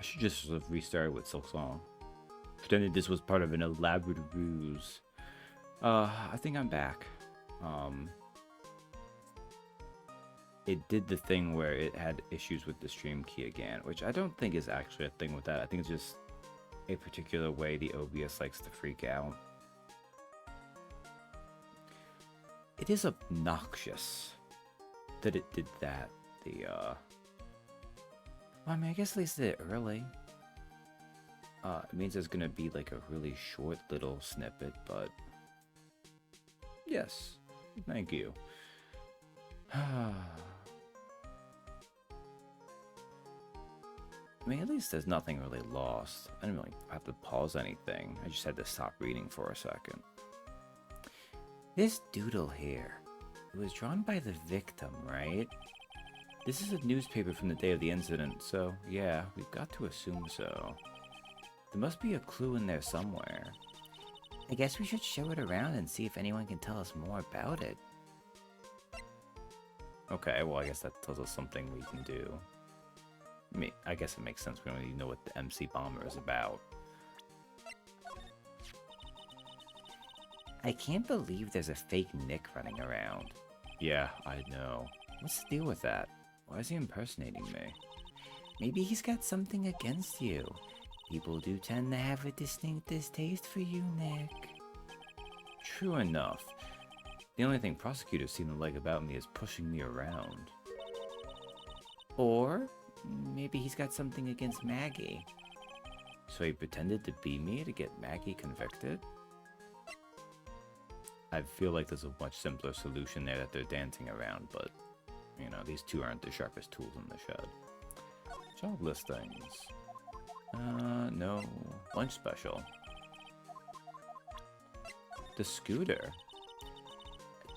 should just have restarted with Silk Song. Pretended this was part of an elaborate ruse. I think I'm back. Um, it did the thing where it had issues with the stream key again, which I don't think is actually a thing with that. I think it's just a particular way the OBS likes to freak out. It is obnoxious that it did that. Well, I mean, I guess at least it did it early. It means there's gonna be like a really short little snippet, but yes, thank you. I mean, at least there's nothing really lost. I didn't really have to pause anything. I just had to stop reading for a second. This doodle here, it was drawn by the victim, right? This is a newspaper from the day of the incident, so yeah, we've got to assume so. There must be a clue in there somewhere. I guess we should show it around and see if anyone can tell us more about it. Okay, well, I guess that tells us something we can do. I mean, I guess it makes sense. We don't even know what the MC Bomber is about. I can't believe there's a fake Nick running around. Yeah, I know. What's the deal with that? Why is he impersonating me? Maybe he's got something against you. People do tend to have a distinct distaste for you, Nick. True enough. The only thing prosecutors seem to like about me is pushing me around. Or maybe he's got something against Maggie. So he pretended to be me to get Maggie convicted? I feel like there's a much simpler solution there that they're dancing around, but, you know, these two aren't the sharpest tools in the shed. Job listings. No. Lunch special. The scooter.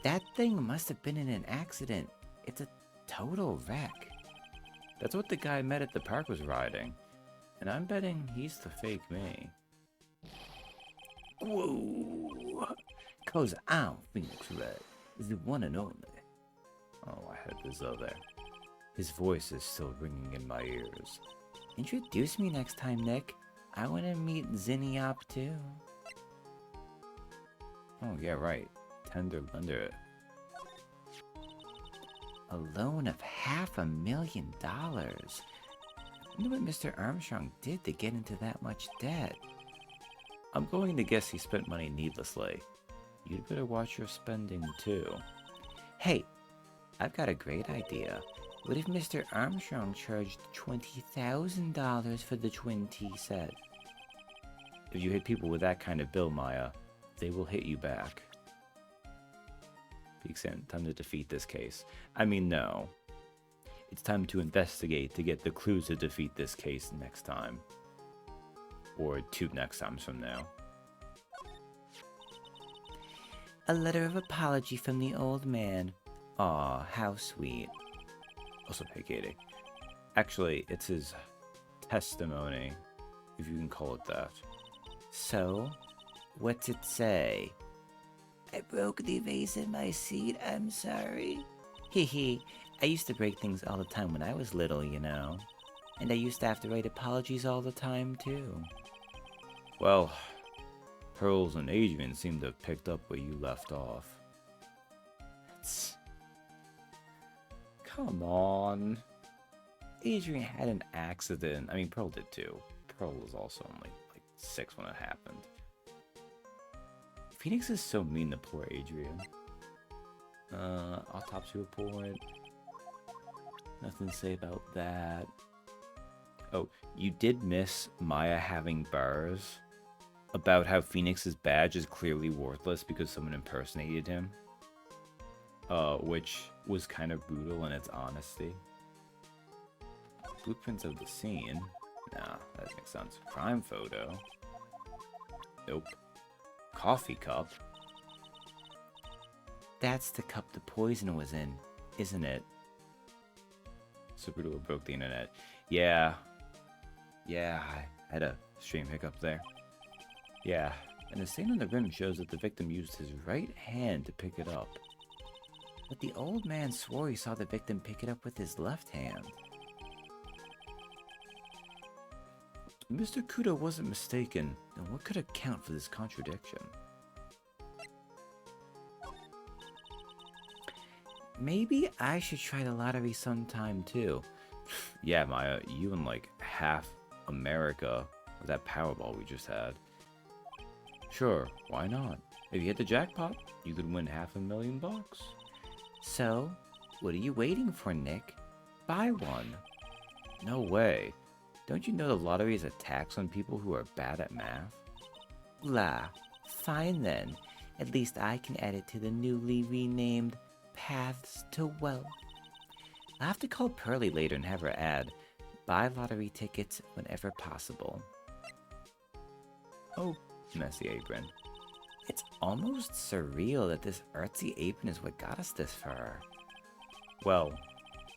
That thing must have been in an accident. It's a total wreck. That's what the guy I met at the park was riding. And I'm betting he's the fake me. Whoa! 'Cause I'm Phoenix Wright, the one and only. Oh, I had this other. His voice is still ringing in my ears. Introduce me next time, Nick. I want to meet Zinniop too. Oh, yeah, right. Tender lender. A loan of $500,000. I wonder what Mr. Armstrong did to get into that much debt. I'm going to guess he spent money needlessly. You'd better watch your spending too. Hey, I've got a great idea. What if Mr. Armstrong charged $20,000 for the twin tea set? If you hit people with that kind of bill, Maya, they will hit you back. Peak Sand, time to defeat this case. I mean, no. It's time to investigate to get the clues to defeat this case next time. Or 2 next times from now. A letter of apology from the old man. Aw, how sweet. Also, hey Katie. Actually, it's his testimony, if you can call it that. So, what's it say? I broke the vase in my seat, I'm sorry. Hee, I used to break things all the time when I was little, you know. And I used to have to write apologies all the time, too. Well, Pearls and Adrian seem to have picked up where you left off. Come on. Adrian had an accident. I mean, Pearl did too. Pearl was also only like 6 when it happened. Phoenix is so mean to poor Adrian. Autopsy report. Nothing to say about that. Oh, you did miss Maya having bars about how Phoenix's badge is clearly worthless because someone impersonated him. Which was kind of brutal in its honesty. Blueprints of the scene. Nah, that makes sense. Crime photo. Nope. Coffee cup. That's the cup the poison was in, isn't it? Super Duo broke the internet. Yeah. Yeah, I had a stream hiccup there. Yeah, and the stain on the rim shows that the victim used his right hand to pick it up. But the old man swore he saw the victim pick it up with his left hand. If Mr. Kudo wasn't mistaken, then what could account for this contradiction? Maybe I should try the lottery sometime too. Yeah, Maya, you and like half America with that Powerball we just had. Sure, why not? If you hit the jackpot, you could win $500,000. So, what are you waiting for, Nick? Buy one. No way. Don't you know the lottery is a tax on people who are bad at math? La, fine then. At least I can add it to the newly renamed Paths to Wealth. I'll have to call Pearly later and have her add, buy lottery tickets whenever possible. Oh, messy apron. It's almost surreal that this artsy apron is what got us this far. Well,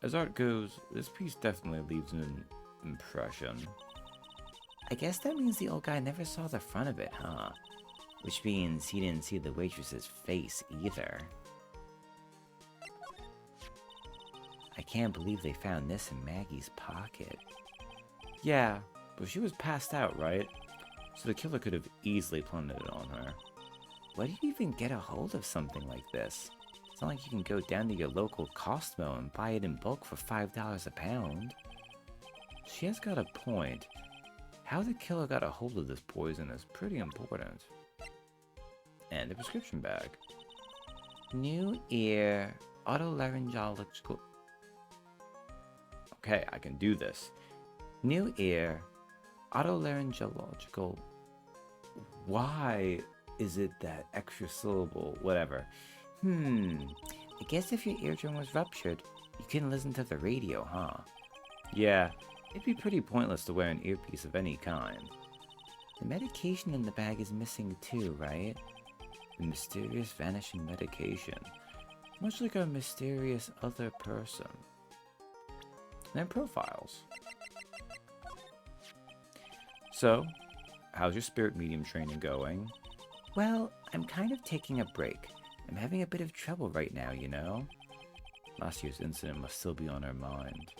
as art goes, this piece definitely leaves an impression. I guess that means the old guy never saw the front of it, huh? Which means he didn't see the waitress's face either. I can't believe they found this in Maggie's pocket. Yeah, but she was passed out, right? So the killer could have easily planted it on her. Why do you even get a hold of something like this? It's not like you can go down to your local Costco and buy it in bulk for $5 a pound. She has got a point. How the killer got a hold of this poison is pretty important. And a prescription bag. New ear, otolaryngological... Okay, I can do this. New ear, otolaryngological... Why is it that extra syllable? Whatever. I guess if your eardrum was ruptured, you couldn't listen to the radio, huh? Yeah, it'd be pretty pointless to wear an earpiece of any kind. The medication in the bag is missing too, right? The mysterious vanishing medication. Much like a mysterious other person. And profiles. So, how's your spirit medium training going? Well, I'm kind of taking a break. I'm having a bit of trouble right now, you know? Last year's incident must still be on her mind.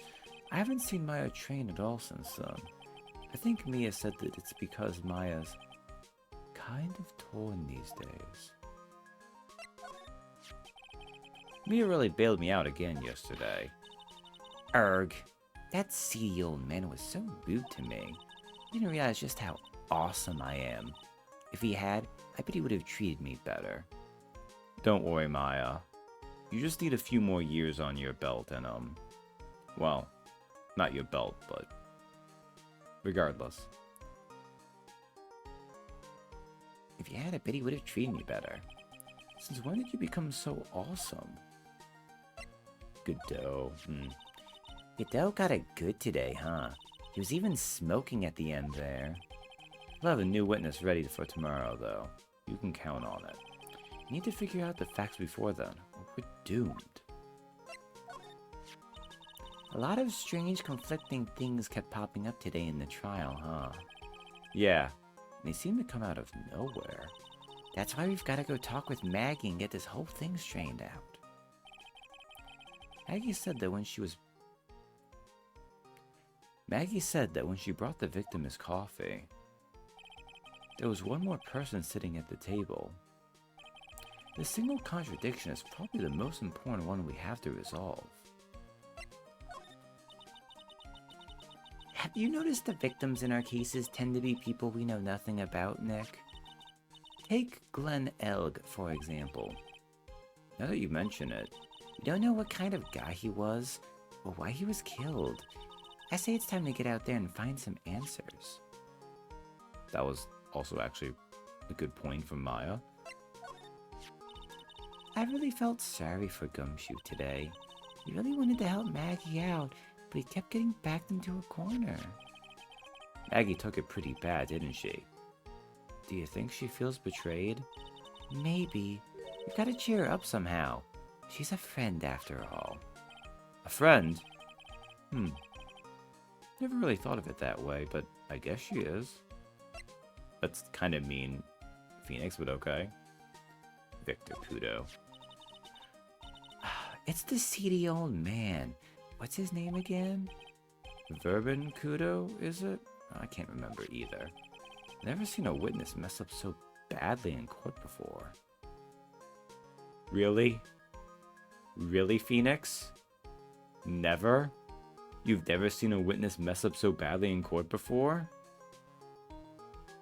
I haven't seen Maya train at all since then. I think Mia said that it's because Maya's kind of torn these days. Mia really bailed me out again yesterday. Erg, that seedy old man was so rude to me. He didn't realize just how awesome I am. If he had, I bet he would have treated me better. Don't worry, Maya. You just need a few more years on your belt and, well, not your belt, but regardless. If you had, I bet he would have treated me better. Since when did you become so awesome? Godot. Godot got it good today, huh? He was even smoking at the end there. We'll have a new witness ready for tomorrow, though. You can count on it. We need to figure out the facts before then, or we're doomed. A lot of strange, conflicting things kept popping up today in the trial, huh? Yeah, and they seem to come out of nowhere. That's why we've got to go talk with Maggie and get this whole thing straightened out. Maggie said that when she brought the victim his coffee, there was one more person sitting at the table. This single contradiction is probably the most important one we have to resolve. Have you noticed the victims in our cases tend to be people we know nothing about, Nick? Take Glenn Elg, for example. Now that you mention it, we don't know what kind of guy he was, or why he was killed. I say it's time to get out there and find some answers. That was also actually a good point from Maya. I really felt sorry for Gumshoe today. He really wanted to help Maggie out, but he kept getting backed into a corner. Maggie took it pretty bad, didn't she? Do you think she feels betrayed? Maybe. We've got to cheer her up somehow. She's a friend after all. A friend? Never really thought of it that way, but I guess she is. That's kind of mean, Phoenix, but okay. Victor Kudo. It's the seedy old man. What's his name again? Verbin Kudo, is it? I can't remember either. Never seen a witness mess up so badly in court before. Really? Really, Phoenix? Never? You've never seen a witness mess up so badly in court before?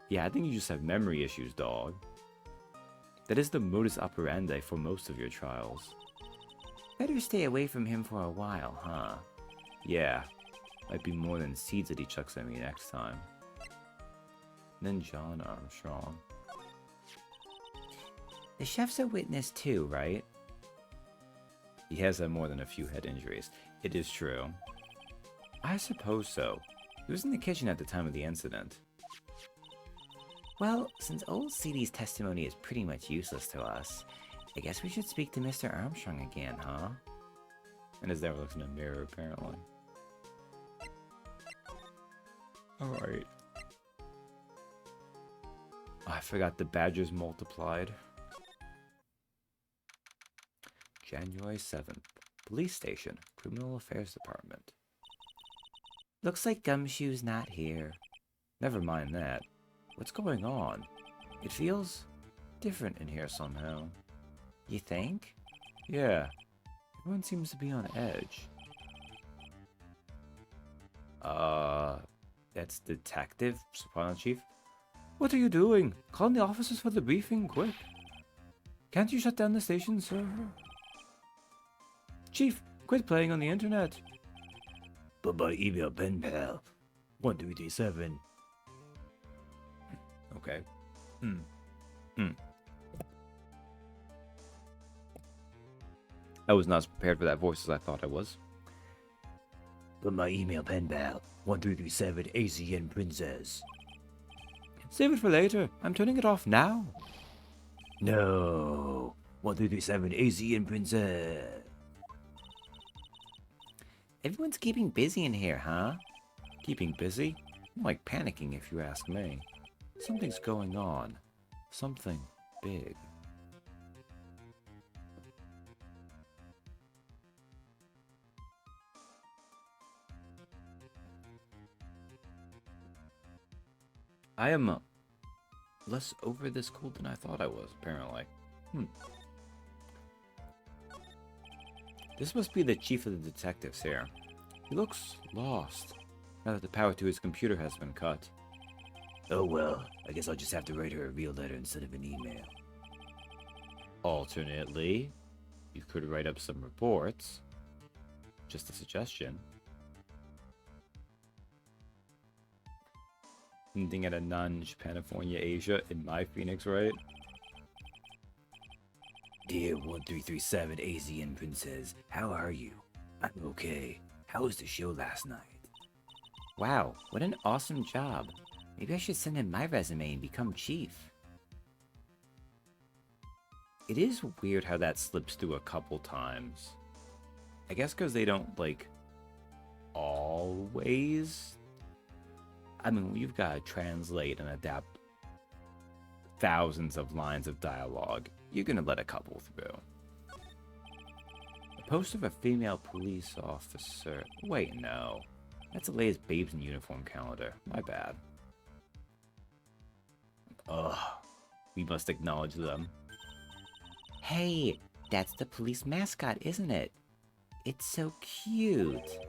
Yeah, I think you just have memory issues, dog. That is the modus operandi for most of your trials. Better stay away from him for a while, huh? Yeah. Might be more than seeds that he chucks at me next time. Then John Armstrong. The chef's a witness too, right? He has had more than a few head injuries. It is true. I suppose so. He was in the kitchen at the time of the incident. Well, since old CD's testimony is pretty much useless to us, I guess we should speak to Mr. Armstrong again, huh? And his never looks in a mirror, apparently. Alright. Oh, I forgot the badgers multiplied. January 7th. Police Station. Criminal Affairs Department. Looks like Gumshoe's not here. Never mind that. What's going on? It feels different in here somehow. You think? Yeah. Everyone seems to be on edge. That's Detective, Soprano Chief. What are you doing? Calling the officers for the briefing, quick. Can't you shut down the station server? Chief, quit playing on the internet. But by email, pen pal. 1337. Okay. I was not as prepared for that voice as I thought I was. But my email, pen pal. 1337 AZN Princess. Save it for later. I'm turning it off now. No. 1337 AZN Princess. Everyone's keeping busy in here, huh? Keeping busy? I'm like panicking if you ask me. Something's going on. Something big. I am less over this cold than I thought I was, apparently. This must be the chief of the detectives here. He looks lost, now that the power to his computer has been cut. Oh well, I guess I'll just have to write her a real letter instead of an email. Alternately, you could write up some reports. Just a suggestion. Hinting at a non-Japanifornia Asia in my Phoenix, right? Dear 1337 AZN Princess, how are you? I'm okay. How was the show last night? Wow, what an awesome job. Maybe I should send in my resume and become chief. It is weird how that slips through a couple times. I guess because they don't, like, always... I mean, you've got to translate and adapt thousands of lines of dialogue. You're gonna let a couple through. A post of a female police officer. Wait, no. That's the latest Babes in Uniform calendar. My bad. Ugh. We must acknowledge them. Hey, that's the police mascot, isn't it? It's so cute.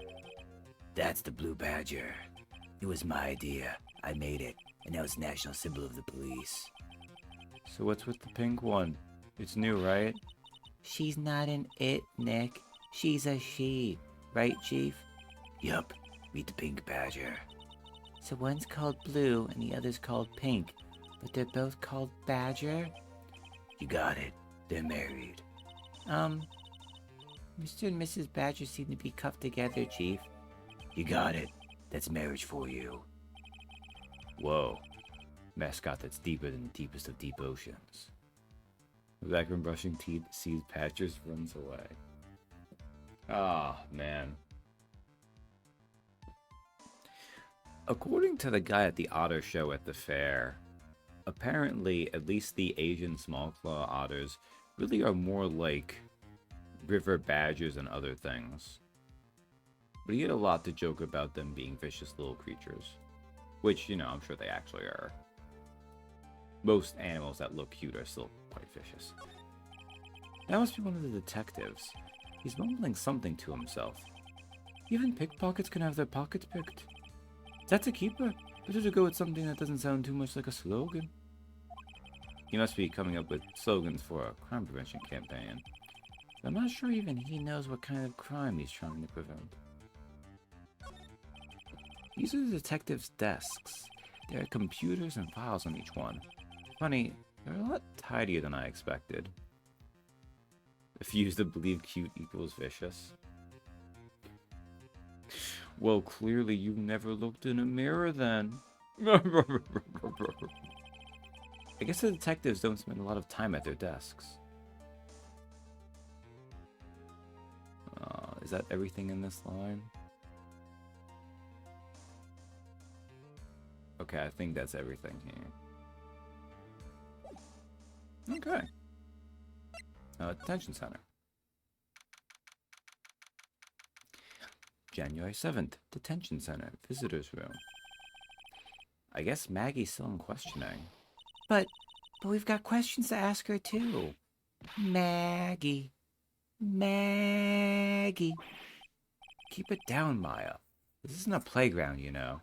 That's the blue badger. It was my idea. I made it, and now it's a national symbol of the police. So what's with the pink one? It's new, right? She's not an it, Nick. She's a she. Right, Chief? Yup. Meet the pink badger. So one's called blue and the other's called pink, but they're both called badger? You got it. They're married. Mr. and Mrs. Badger seem to be cuffed together, Chief. You got it. That's marriage for you. Whoa. Mascot that's deeper than the deepest of deep oceans. Back from brushing teeth, sees Patchers, runs away. Ah, man. According to the guy at the otter show at the fair, apparently at least the Asian small claw otters really are more like river badgers and other things. But he had a lot to joke about them being vicious little creatures. Which, you know, I'm sure they actually are. Most animals that look cute are still quite vicious. That must be one of the detectives. He's mumbling something to himself. Even pickpockets can have their pockets picked. That's a keeper. Better to go with something that doesn't sound too much like a slogan. He must be coming up with slogans for a crime prevention campaign. But I'm not sure even he knows what kind of crime he's trying to prevent. These are the detectives' desks. There are computers and files on each one. Funny, they're a lot tidier than I expected. Refuse to believe cute equals vicious. Well, clearly you've never looked in a mirror then. I guess the detectives don't spend a lot of time at their desks. Is that everything in this line? Okay, I think that's everything here. Okay. Detention center. January 7th, detention center, visitor's room. I guess Maggie's still in questioning. But we've got questions to ask her too. Maggie. Maggie. Keep it down, Maya. This isn't a playground, you know.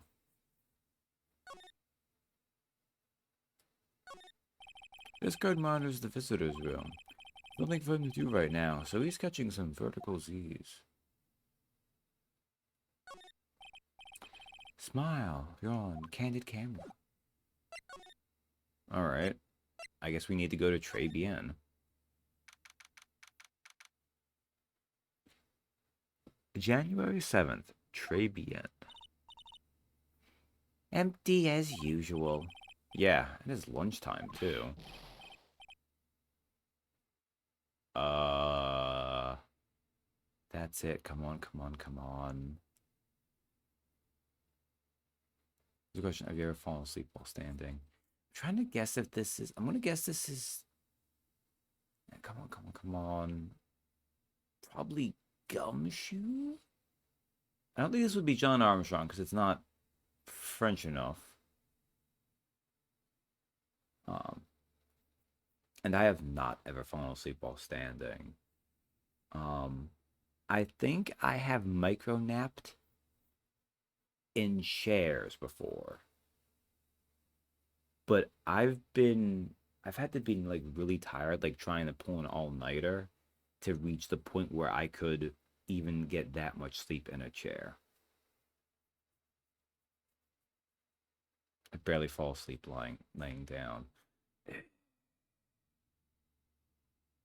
This guard monitors the visitor's room. Nothing for him to do right now, so he's catching some vertical Z's. Smile, you're on candid camera. Alright. I guess we need to go to Très Bien. January 7th, Très Bien. Empty as usual. Yeah, it is lunchtime, too. That's it. Come on, come on, come on. There's a question. Have you ever fallen asleep while standing? I'm trying to guess if this is... I'm going to guess this is... Come on, come on, come on. Probably Gumshoe? I don't think this would be John Armstrong because it's not French enough. And I have not ever fallen asleep while standing. I think I have micro-napped in chairs before. But I've had to be like really tired, like trying to pull an all-nighter to reach the point where I could even get that much sleep in a chair. I barely fall asleep laying down.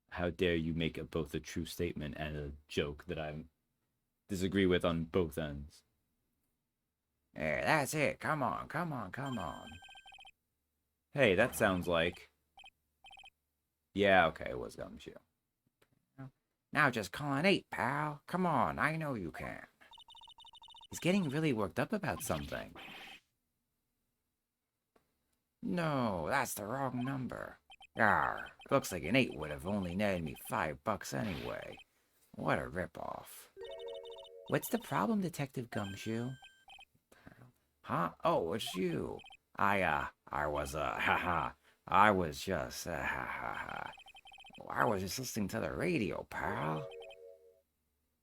How dare you make both a true statement and a joke that I disagree with on both ends. Hey, that's it. Come on, come on, come on. Hey, that sounds like... Yeah, okay, it was Gumshoe. Now just call an 8, pal. Come on, I know you can. He's getting really worked up about something. No, that's the wrong number. Yarr, looks like an 8 would have only netted me $5 anyway. What a ripoff. What's the problem, Detective Gumshoe? Huh? Oh, it's you. I was just, I was just listening to the radio, pal.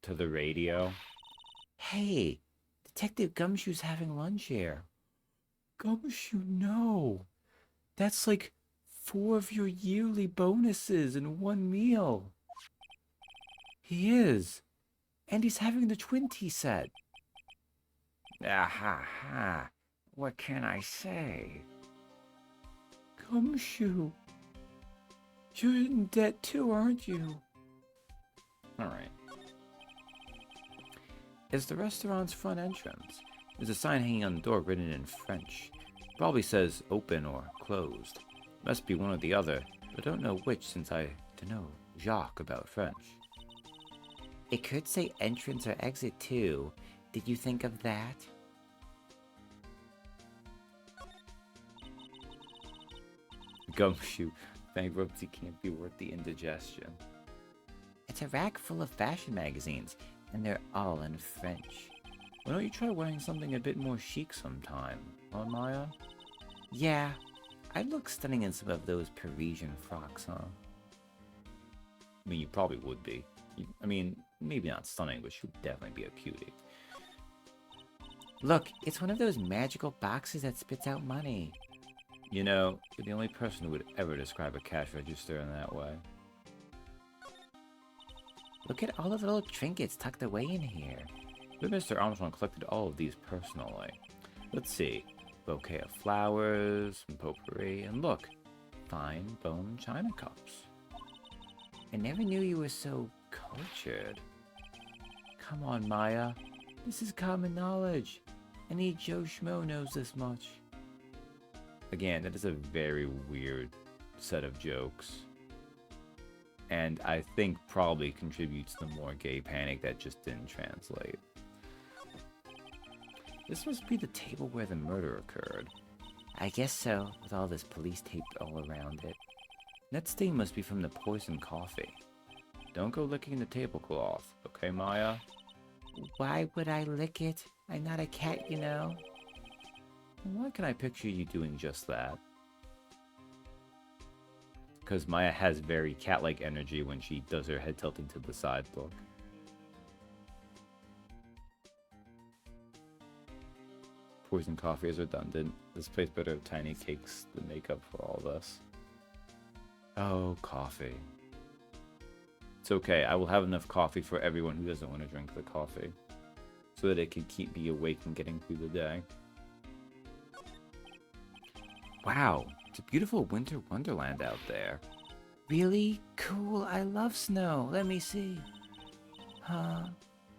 To the radio? Hey, Detective Gumshoe's having lunch here. Gumshoe, no. That's like 4 of your yearly bonuses in one meal. He is. And he's having the 20 set. Ha. What can I say? Gumshoe. You're in debt too, aren't you? Alright. It's the restaurant's front entrance. There's a sign hanging on the door written in French. Probably says open or closed. Must be one or the other, but I don't know which since I don't know Jacques about French. It could say entrance or exit too. Did you think of that? Gumshoe. Bankruptcy can't be worth the indigestion. It's a rack full of fashion magazines, and they're all in French. Why don't you try wearing something a bit more chic sometime? On Maya? Yeah, I'd look stunning in some of those Parisian frocks, huh? I mean, you probably would be. I mean, maybe not stunning, but she would definitely be a cutie. Look, it's one of those magical boxes that spits out money. You know, you're the only person who would ever describe a cash register in that way. Look at all the little trinkets tucked away in here. But Mr. Armstrong collected all of these personally. Let's see. Bouquet of flowers, some potpourri, and look, fine bone china cups. I never knew you were so cultured. Come on, Maya. This is common knowledge. Any Joe Schmo knows this much. Again, that is a very weird set of jokes. And I think probably contributes to the more gay panic that just didn't translate. This must be the table where the murder occurred. I guess so, with all this police tape all around it. That stain must be from the poisoned coffee. Don't go licking the tablecloth, okay, Maya? Why would I lick it? I'm not a cat, you know. Why can I picture you doing just that? Because Maya has very cat-like energy when she does her head tilting to the side look. Poison coffee is redundant. This place better have tiny cakes to make up for all this. Oh, coffee. It's okay, I will have enough coffee for everyone who doesn't want to drink the coffee. So that it can keep me awake and getting through the day. Wow, it's a beautiful winter wonderland out there. Really? Cool, I love snow. Let me see. Huh?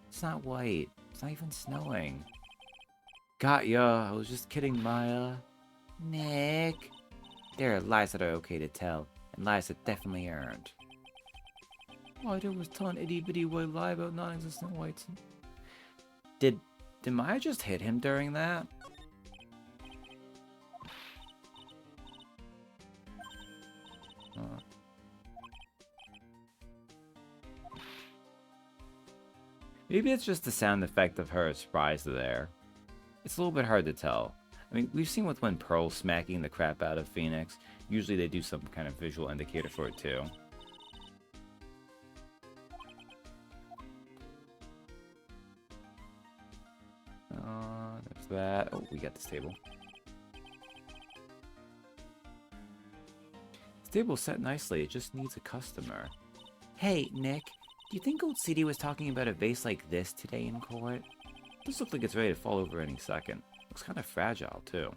It's not white. It's not even snowing. Got ya. I was just kidding, Maya. Nick. There are lies that are okay to tell, and lies that definitely aren't. All I did was tell an itty-bitty white lie about non-existent whites. Did Maya just hit him during that? Maybe it's just the sound effect of her surprise there. It's a little bit hard to tell. I mean, we've seen with when Pearl's smacking the crap out of Phoenix. Usually they do some kind of visual indicator for it too. There's that. Oh, we got this table. This table's set nicely. It just needs a customer. Hey, Nick. Do you think Old CD was talking about a vase like this today in court? This looks like it's ready to fall over any second. Looks kind of fragile, too.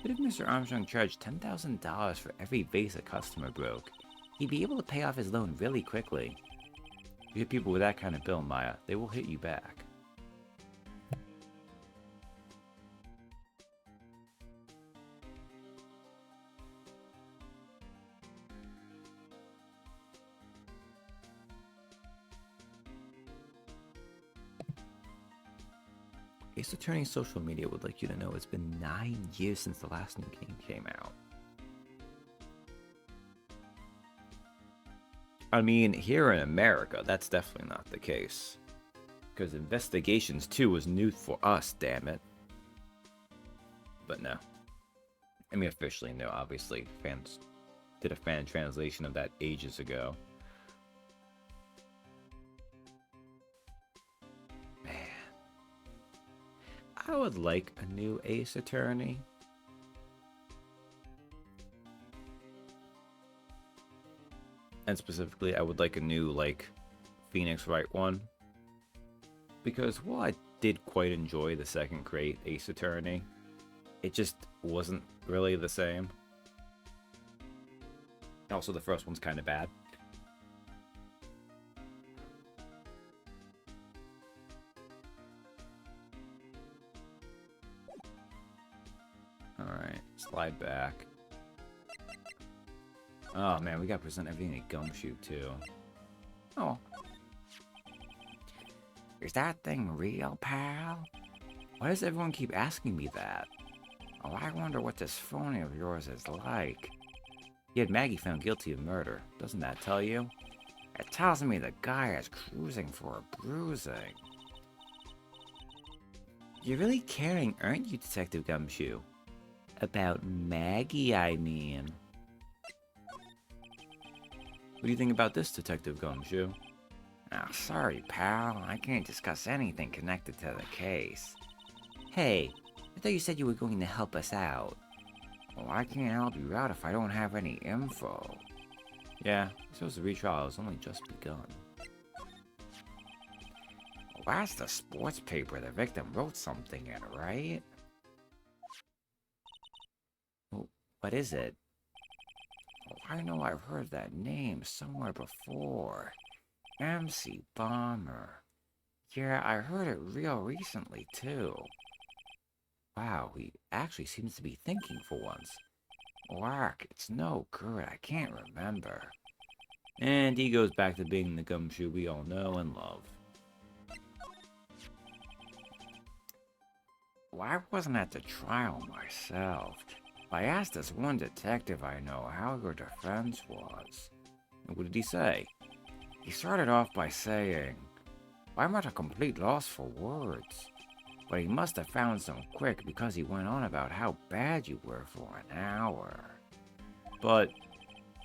But if Mr. Armstrong charged $10,000 for every vase a customer broke, he'd be able to pay off his loan really quickly. You hit people with that kind of bill, Maya, they will hit you back. Ace Attorney's social media would like you to know it's been 9 years since the last new game came out. I mean, here in America, that's definitely not the case. Because Investigations 2 was new for us, damn it. But no. I mean, officially no, obviously. Fans did a fan translation of that ages ago. I would like a new Ace Attorney. And specifically, I would like a new, Phoenix Wright one. Because while I did quite enjoy the second great Ace Attorney, it just wasn't really the same. Also, the first one's kind of bad. Alright, slide back. Oh man, we gotta present everything in Gumshoe too. Oh. Is that thing real, pal? Why does everyone keep asking me that? Oh, I wonder what this phony of yours is like. He had Maggie found guilty of murder. Doesn't that tell you? It tells me the guy is cruising for a bruising. You're really caring, aren't you, Detective Gumshoe? About Maggie, I mean. What do you think about this, Detective Gumshoe? Oh, sorry, pal. I can't discuss anything connected to the case. Hey, I thought you said you were going to help us out. Well, I can't help you out if I don't have any info. Yeah, so the retrial has only just begun. Well, that's the sports paper the victim wrote something in, right? Well, what is it? Well, I know I've heard that name somewhere before. MC Bomber. Yeah, I heard it real recently, too. Wow, he actually seems to be thinking for once. Whack, it's no good. I can't remember. And he goes back to being the Gumshoe we all know and love. Well, I wasn't at the trial myself. I asked this one detective I know how your defense was. And what did he say? He started off by saying, I'm at a complete loss for words. But he must have found some quick because he went on about how bad you were for an hour. But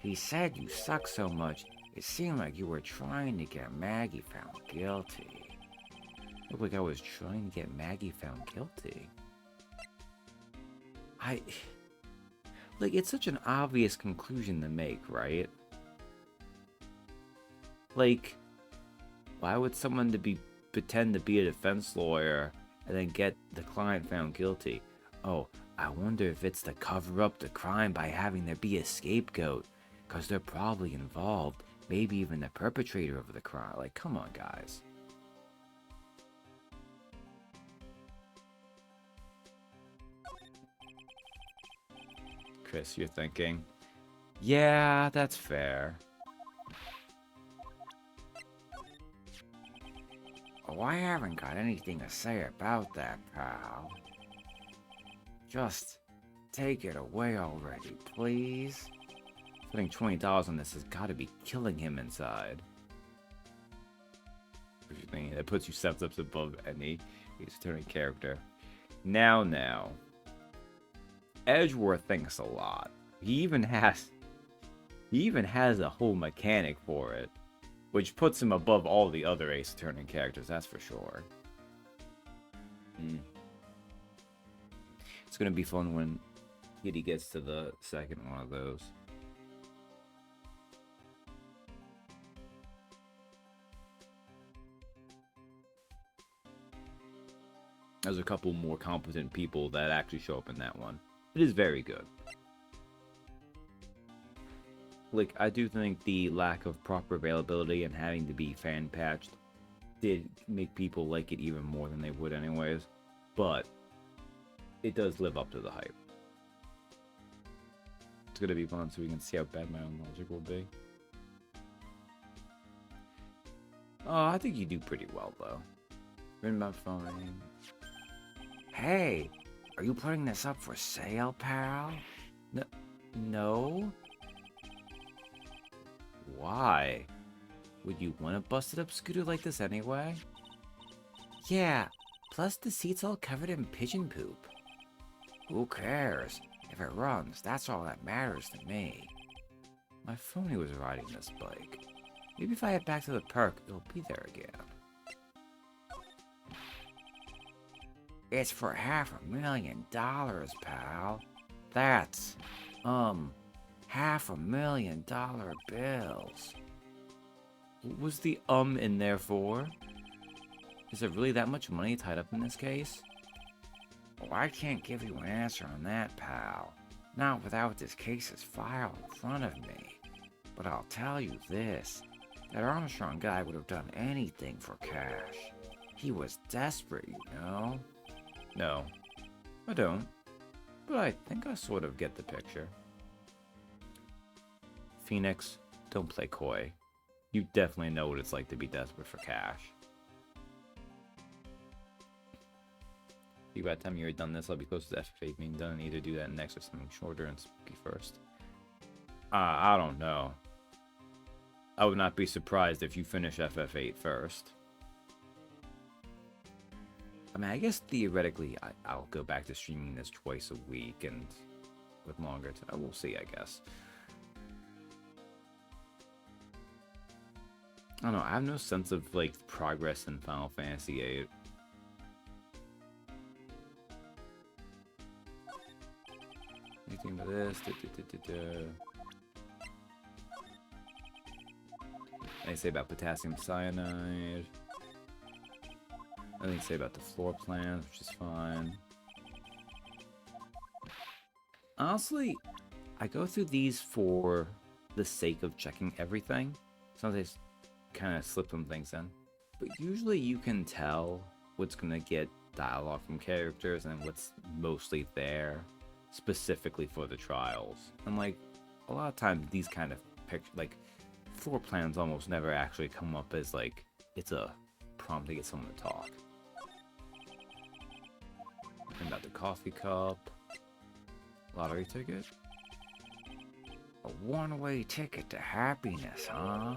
He said you suck so much, it seemed like you were trying to get Maggie found guilty. looked like I was trying to get Maggie found guilty. Like, it's such an obvious conclusion to make, right? Like, why would someone pretend to be a defense lawyer and then get the client found guilty? Oh, I wonder if it's to cover up the crime by having there be a scapegoat, because they're probably involved, maybe even the perpetrator of the crime. Like, come on, guys. Chris, you're thinking, yeah, that's fair. Oh, I haven't got anything to say about that, pal. Just take it away already, please. Spending $20 on this has got to be killing him inside. What you thinking? That puts you steps above any Ace Attorney character. Now. Edgeworth thinks a lot. He even has a whole mechanic for it, which puts him above all the other Ace Attorney characters, that's for sure. It's gonna be fun when Kitty gets to the second one of those. There's a couple more competent people that actually show up in that one. It is very good. Like, I do think the lack of proper availability and having to be fan patched did make people like it even more than they would anyways. But it does live up to the hype. It's gonna be fun so we can see how bad my own logic will be. Oh, I think you do pretty well though. Ring my phone. Hey, are you putting this up for sale, pal? No? Why? Would you want a busted up scooter like this anyway? Yeah, plus the seat's all covered in pigeon poop. Who cares? If it runs, that's all that matters to me. My phony was riding this bike. Maybe if I head back to the park, it'll be there again. It's for $500,000, pal. That's, $500,000 bills. What was the in there for? Is there really that much money tied up in this case? Oh, I can't give you an answer on that, pal. Not without this case's file in front of me. But I'll tell you this. That Armstrong guy would have done anything for cash. He was desperate, you know? No, I don't. But I think I sort of get the picture. Phoenix, don't play coy. You definitely know what it's like to be desperate for cash. By the time you're done this, I'll be close to FF8 being done. Either do that next or something shorter and spooky first. I don't know. I would not be surprised if you finish FF8 first. I mean, I guess theoretically I'll go back to streaming this twice a week and with longer time. We'll see, I guess. I don't know. I have no sense of like progress in Final Fantasy VIII. Anything but this? They say about potassium cyanide. Nothing to say about the floor plans, which is fine. Honestly, I go through these for the sake of checking everything. Sometimes kind of slip some things in. But usually you can tell what's going to get dialogue from characters and what's mostly there specifically for the trials. And like, a lot of times these kind of pictures, like, floor plans almost never actually come up as like, it's a prompt to get someone to talk. And about the coffee cup. Lottery ticket. A one-way ticket to happiness, huh?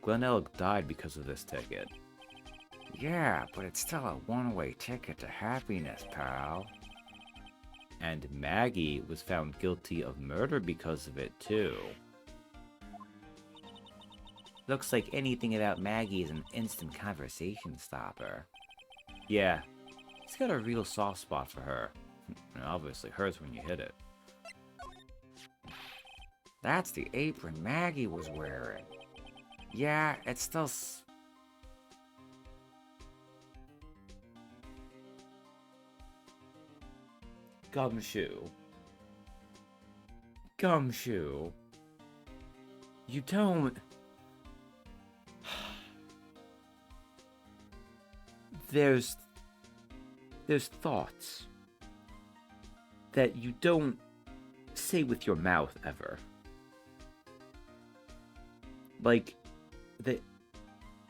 Glenn Elk died because of this ticket. Yeah, but it's still a one-way ticket to happiness, pal. And Maggie was found guilty of murder because of it, too. Looks like anything about Maggie is an instant conversation stopper. Yeah, he's got a real soft spot for her. It obviously hurts when you hit it. That's the apron Maggie was wearing. Yeah, it's still... Gumshoe. Gumshoe. You don't... There's thoughts that you don't say with your mouth ever. Like,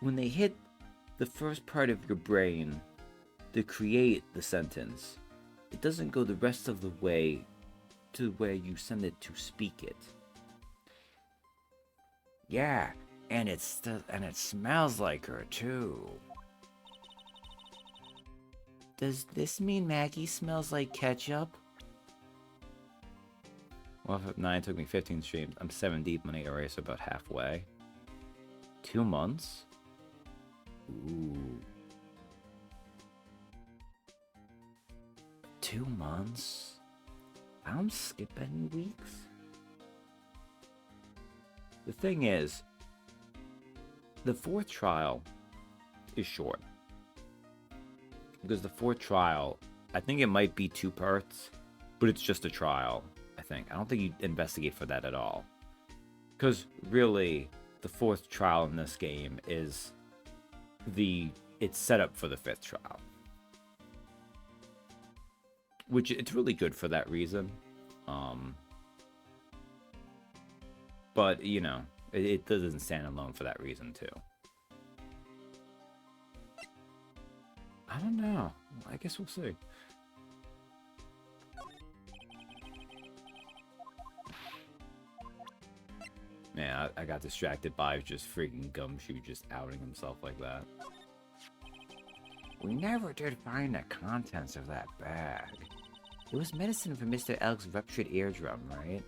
when they hit the first part of your brain to create the sentence, it doesn't go the rest of the way to where you send it to speak it. Yeah, and it smells like her too. Does this mean Maggie smells like ketchup? Well, if 9 took me 15 streams, I'm 7 deep on 8 erase, about halfway. 2 months? Ooh. 2 months? I'm skipping weeks? The thing is, the 4th trial is short. Because the 4th trial, I think it might be 2 parts, but it's just a trial, I think. I don't think you investigate for that at all. Because really, the 4th trial in this game is it's set up for the 5th trial. Which, it's really good for that reason. But, you know, it doesn't stand alone for that reason, too. I don't know. I guess we'll see. Man, I got distracted by just freaking Gumshoe just outing himself like that. We never did find the contents of that bag. It was medicine for Mr. Elk's ruptured eardrum, right?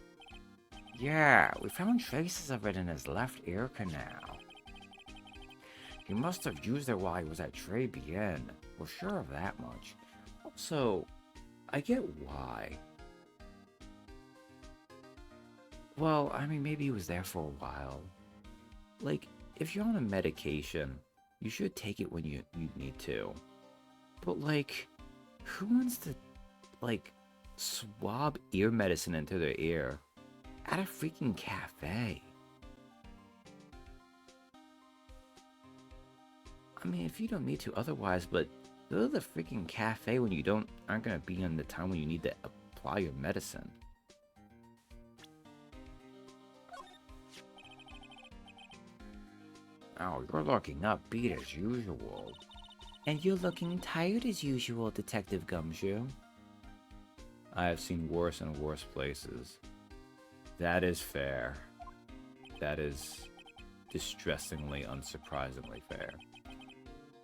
Yeah, we found traces of it in his left ear canal. He must have used it while he was at Très Bien. We're sure of that much. Also, I get why. Well, I mean, maybe he was there for a while. Like, if you're on a medication, you should take it when you need to. But, like, who wants to, like, swab ear medicine into their ear at a freaking cafe? I mean, if you don't need to otherwise, but go to the freaking cafe when you aren't gonna be in the time when you need to apply your medicine. Oh, you're looking upbeat as usual. And you're looking tired as usual, Detective Gumshoe. I have seen worse and worse places. That is fair. That is distressingly, unsurprisingly fair.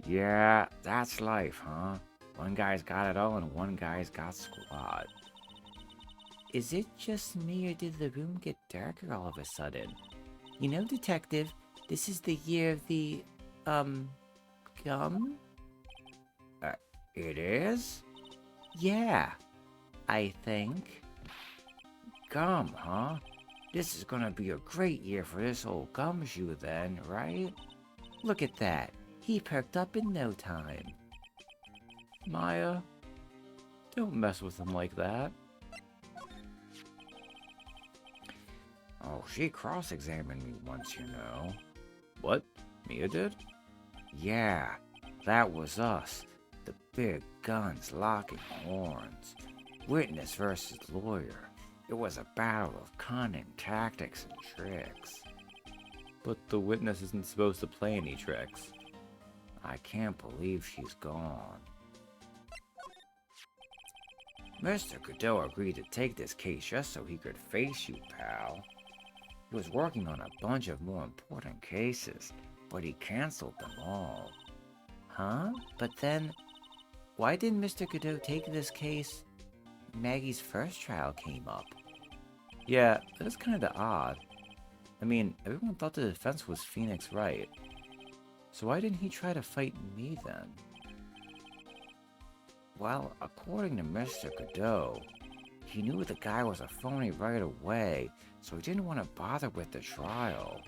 Yeah, that's life, huh? One guy's got it all and one guy's got squat. Is it just me or did the room get darker all of a sudden? You know, Detective, this is the year of the, gum? It is? Yeah, I think. Gum, huh? This is gonna be a great year for this old gumshoe then, right? Look at that. He perked up in no time. Maya, don't mess with him like that. Oh, she cross-examined me once, you know. What? Mia did? Yeah, that was us. The big guns locking horns. Witness versus lawyer. It was a battle of cunning, tactics, and tricks. But the witness isn't supposed to play any tricks. I can't believe she's gone. Mr. Godot agreed to take this case just so he could face you, pal. He was working on a bunch of more important cases, but he canceled them all. Huh? But then, why didn't Mr. Godot take this case? Maggie's first trial came up. Yeah, that's kinda odd. I mean, everyone thought the defense was Phoenix Wright. So why didn't he try to fight me then? Well, according to Mr. Godot, he knew the guy was a phony right away, so he didn't want to bother with the trial.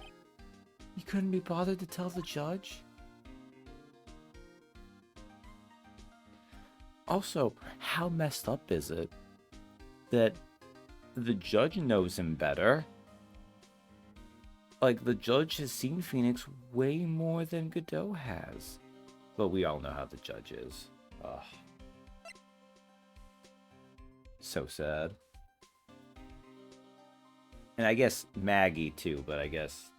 He couldn't be bothered to tell the judge? Also, how messed up is it that the judge knows him better? Like, the judge has seen Phoenix way more than Godot has. But we all know how the judge is. Ugh. So sad. And I guess Maggie too, but I guess,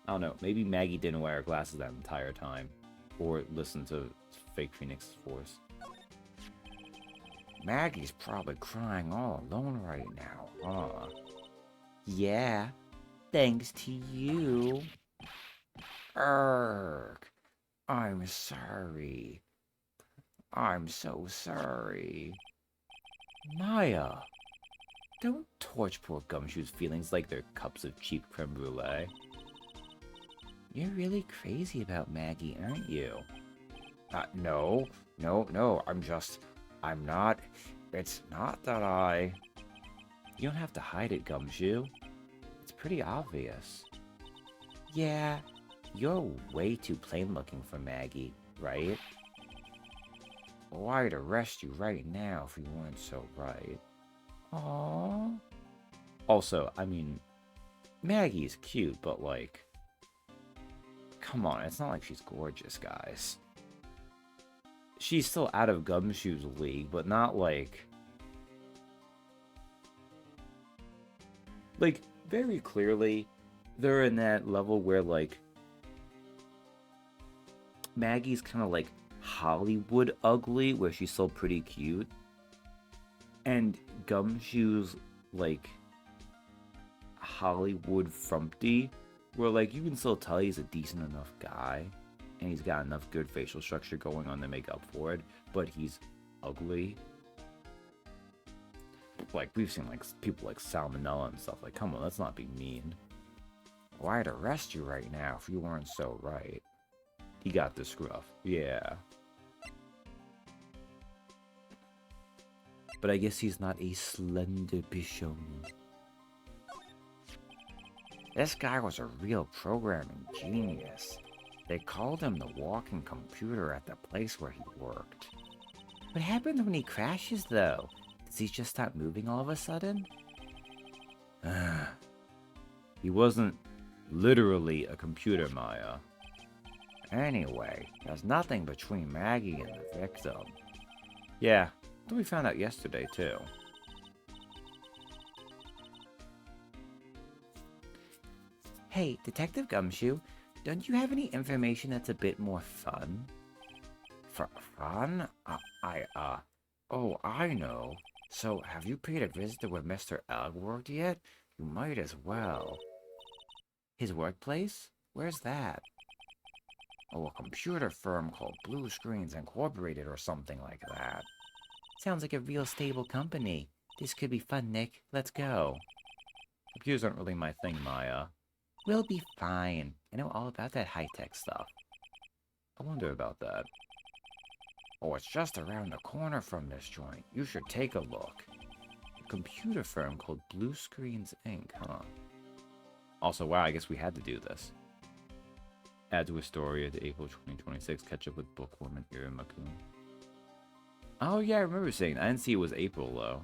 I don't know, maybe Maggie didn't wear her glasses that entire time. Or listen to fake Phoenix's voice. Maggie's probably crying all alone right now, huh? Yeah, thanks to you. Urgh. I'm sorry. I'm so sorry. Maya! Don't torch poor Gumshoe's feelings like they're cups of cheap creme brulee. You're really crazy about Maggie, aren't you? No, I'm not. It's not that I. You don't have to hide it, Gumshoe. It's pretty obvious. Yeah, you're way too plain looking for Maggie, right? Well, I'd arrest you right now if you weren't so right. Aww. Also, I mean, Maggie's cute, but like, come on, it's not like she's gorgeous, guys. She's still out of Gumshoe's league, but not like... Like, very clearly, they're in that level where, like, Maggie's kind of like Hollywood ugly, where she's still pretty cute. And Gumshoe's, like, Hollywood frumpty, where, like, you can still tell he's a decent enough guy. And he's got enough good facial structure going on to make up for it, but he's ugly. Like, we've seen, like, people like Salmonella and stuff. Like, come on, let's not be mean. Well, I'd arrest you right now if you weren't so right. He got the scruff, yeah. But I guess he's not a slender Bichon. This guy was a real programming genius. They called him the walking computer at the place where he worked. What happens when he crashes, though? Does he just stop moving all of a sudden? He wasn't literally a computer, Maya. Anyway, there's nothing between Maggie and the victim. Yeah, that we found out yesterday, too. Hey, Detective Gumshoe, don't you have any information that's a bit more fun? Fun? Oh, I know. So, have you paid a visit to where Mr. Egg worked yet? You might as well. His workplace? Where's that? Oh, a computer firm called Blue Screens Incorporated or something like that. Sounds like a real stable company. This could be fun, Nick. Let's go. Computers aren't really my thing, Maya. We'll be fine. I know all about that high-tech stuff. I wonder about that. Oh, it's just around the corner from this joint. You should take a look. A computer firm called Blue Screens Inc., huh? Also, wow, I guess we had to do this. Add to Astoria to April 2026. Catch up with Bookworm and Iruma-kun. Oh, yeah, I remember saying that. I didn't see it was April, though.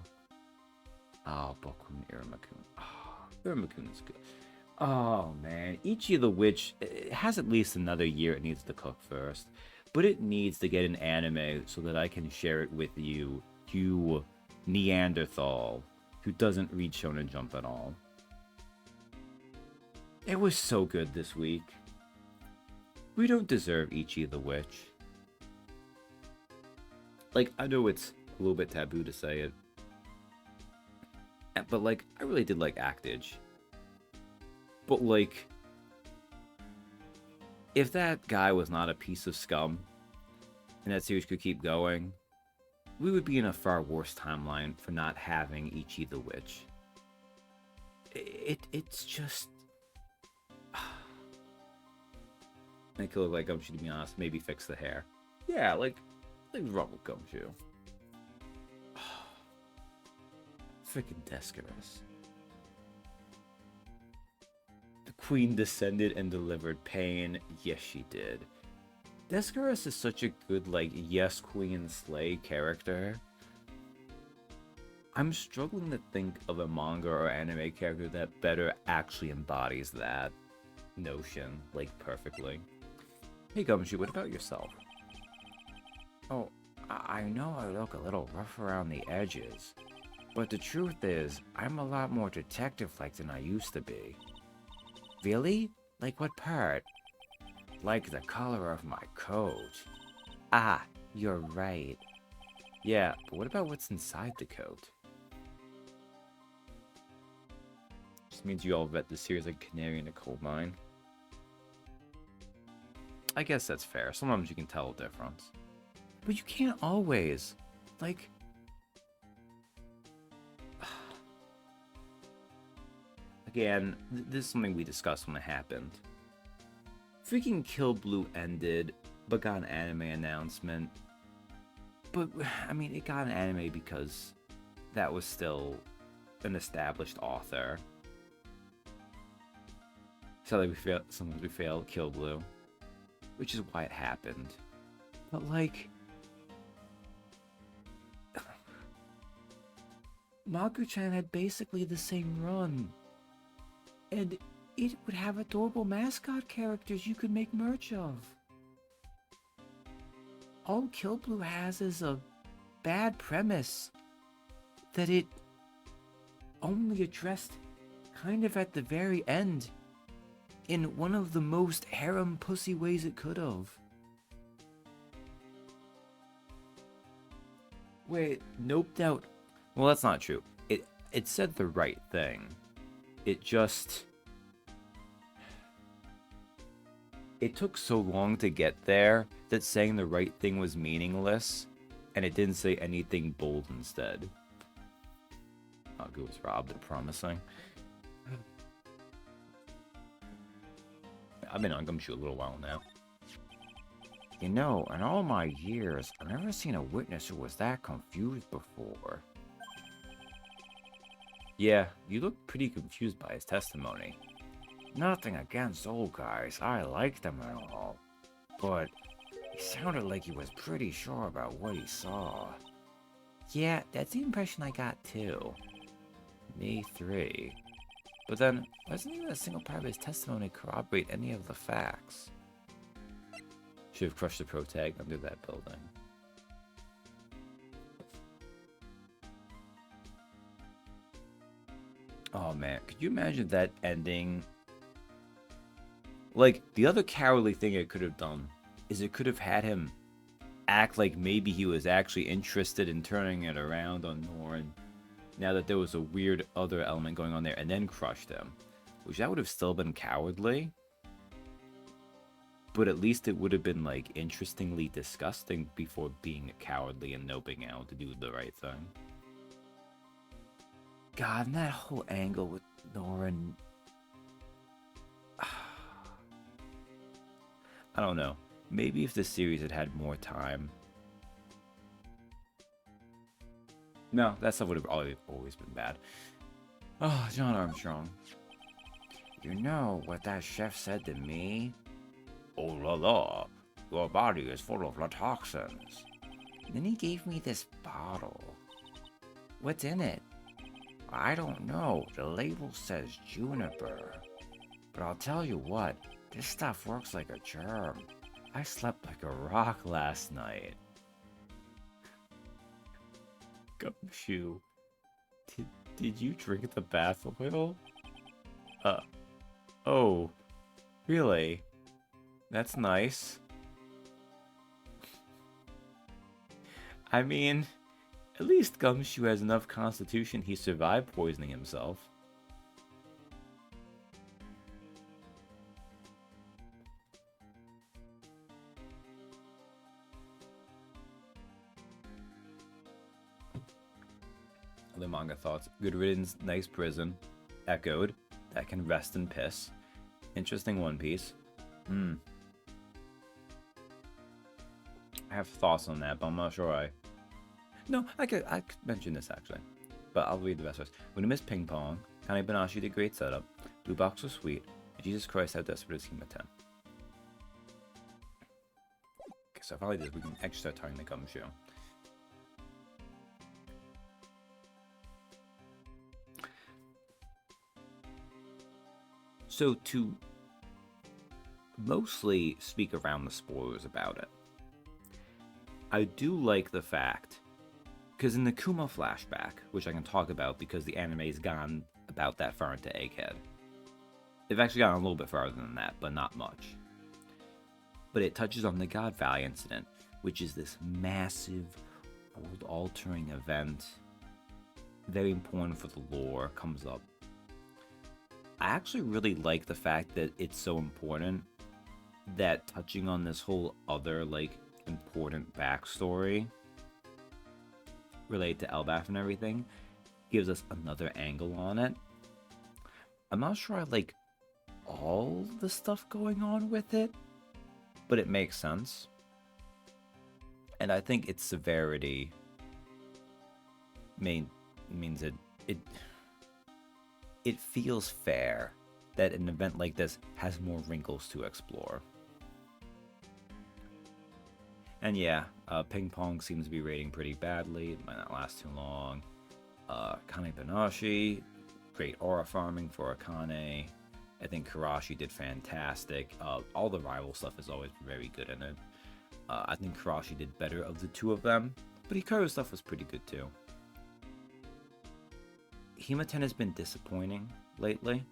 Oh, Bookworm and Iruma-kun. Oh, Iruma-kun is good. Oh, man. Ichi the Witch, it has at least another year it needs to cook first. But it needs to get an anime so that I can share it with you, you Neanderthal, who doesn't read Shonen Jump at all. It was so good this week. We don't deserve Ichi the Witch. Like, I know it's a little bit taboo to say it. But, like, I really did like Actage. But, like, if that guy was not a piece of scum, and that series could keep going, we would be in a far worse timeline for not having Ichi the Witch. It's just... Make it look like Gumshoe, to be honest. Maybe fix the hair. Yeah, like what's wrong with Gumshoe? Freaking Descartes. The queen descended and delivered pain. Yes, she did. Descartes is such a good, like, yes, queen slay character. I'm struggling to think of a manga or anime character that better actually embodies that notion, like, perfectly. Hey, Gumshoe, what about yourself? Oh, I know I look a little rough around the edges, but the truth is, I'm a lot more detective-like than I used to be. Really? Like what part? Like the color of my coat. Ah, you're right. Yeah, but what about what's inside the coat? Just means you all vet the series like canary in a coal mine. I guess that's fair. Sometimes you can tell a difference. But you can't always. Like... Again, this is something we discussed when it happened. Freaking Kill Blue ended, but got an anime announcement. But, I mean, it got an anime because that was still an established author. So like sometimes we fail Kill Blue. Which is why it happened. But like... Maku-chan had basically the same run. And it would have adorable mascot characters you could make merch of. All Kill Blue has is a bad premise that it only addressed kind of at the very end in one of the most harem pussy ways it could have. Wait, nope doubt. Well, that's not true. It said the right thing. It just... It took so long to get there that saying the right thing was meaningless, and it didn't say anything bold instead. Magu was robbed of promising. I've been on Gumshoe a little while now. You know, in all my years, I've never seen a witness who was that confused before. Yeah, you look pretty confused by his testimony. Nothing against old guys, I like them and all. But he sounded like he was pretty sure about what he saw. Yeah, that's the impression I got too. Me 3. But then, why doesn't even a single part of his testimony corroborate any of the facts? Should have crushed the protag under that building. Oh man, could you imagine that ending? Like, the other cowardly thing it could have done is it could have had him act like maybe he was actually interested in turning it around on Norn, now that there was a weird other element going on there, and then crushed him. Which that would have still been cowardly. But at least it would have been, like, interestingly disgusting before being cowardly and no being able to do the right thing. God, and that whole angle with Nora and... I don't know. Maybe if the series had had more time. No, that stuff would have always been bad. Oh, John Armstrong. You know what that chef said to me? Oh la la, your body is full of the toxins. Then he gave me this bottle. What's in it? I don't know. The label says juniper. But I'll tell you what, this stuff works like a charm. I slept like a rock last night. Gumshoe, did you drink the bath oil? Oh, really? That's nice. I mean, at least Gumshoe has enough constitution he survived poisoning himself. Other manga thoughts. Good riddance, nice prison. Echoed. That can rest and piss. Interesting One Piece. I have thoughts on that, but I'm not sure I... No, I could mention this actually. But I'll read the rest first. When you miss ping pong, Kane Banashi did great setup. Blue Box was sweet. And Jesus Christ, how desperate is Hima-ten. Okay, so finally we can actually start tying the Gumshoe. So to mostly speak around the spoilers about it, I do like the fact, because in the Kuma flashback, which I can talk about because the anime's gone about that far into Egghead, they've actually gone a little bit farther than that, but not much. But it touches on the God Valley incident, which is this massive, world-altering event, very important for the lore, comes up. I actually really like the fact that it's so important that touching on this whole other, like, important backstory related to Elbaf and everything gives us another angle on it. I'm not sure I like all the stuff going on with it, but it makes sense. And I think its severity means it feels fair that an event like this has more wrinkles to explore. And yeah, ping pong seems to be rating pretty badly. It might not last too long. Kane Banashi, great aura farming for Akane. I think Karashi did fantastic. All the rival stuff is always very good in it. I think Karashi did better of the two of them, but Hikaru's stuff was pretty good too. Hima-ten has been disappointing lately.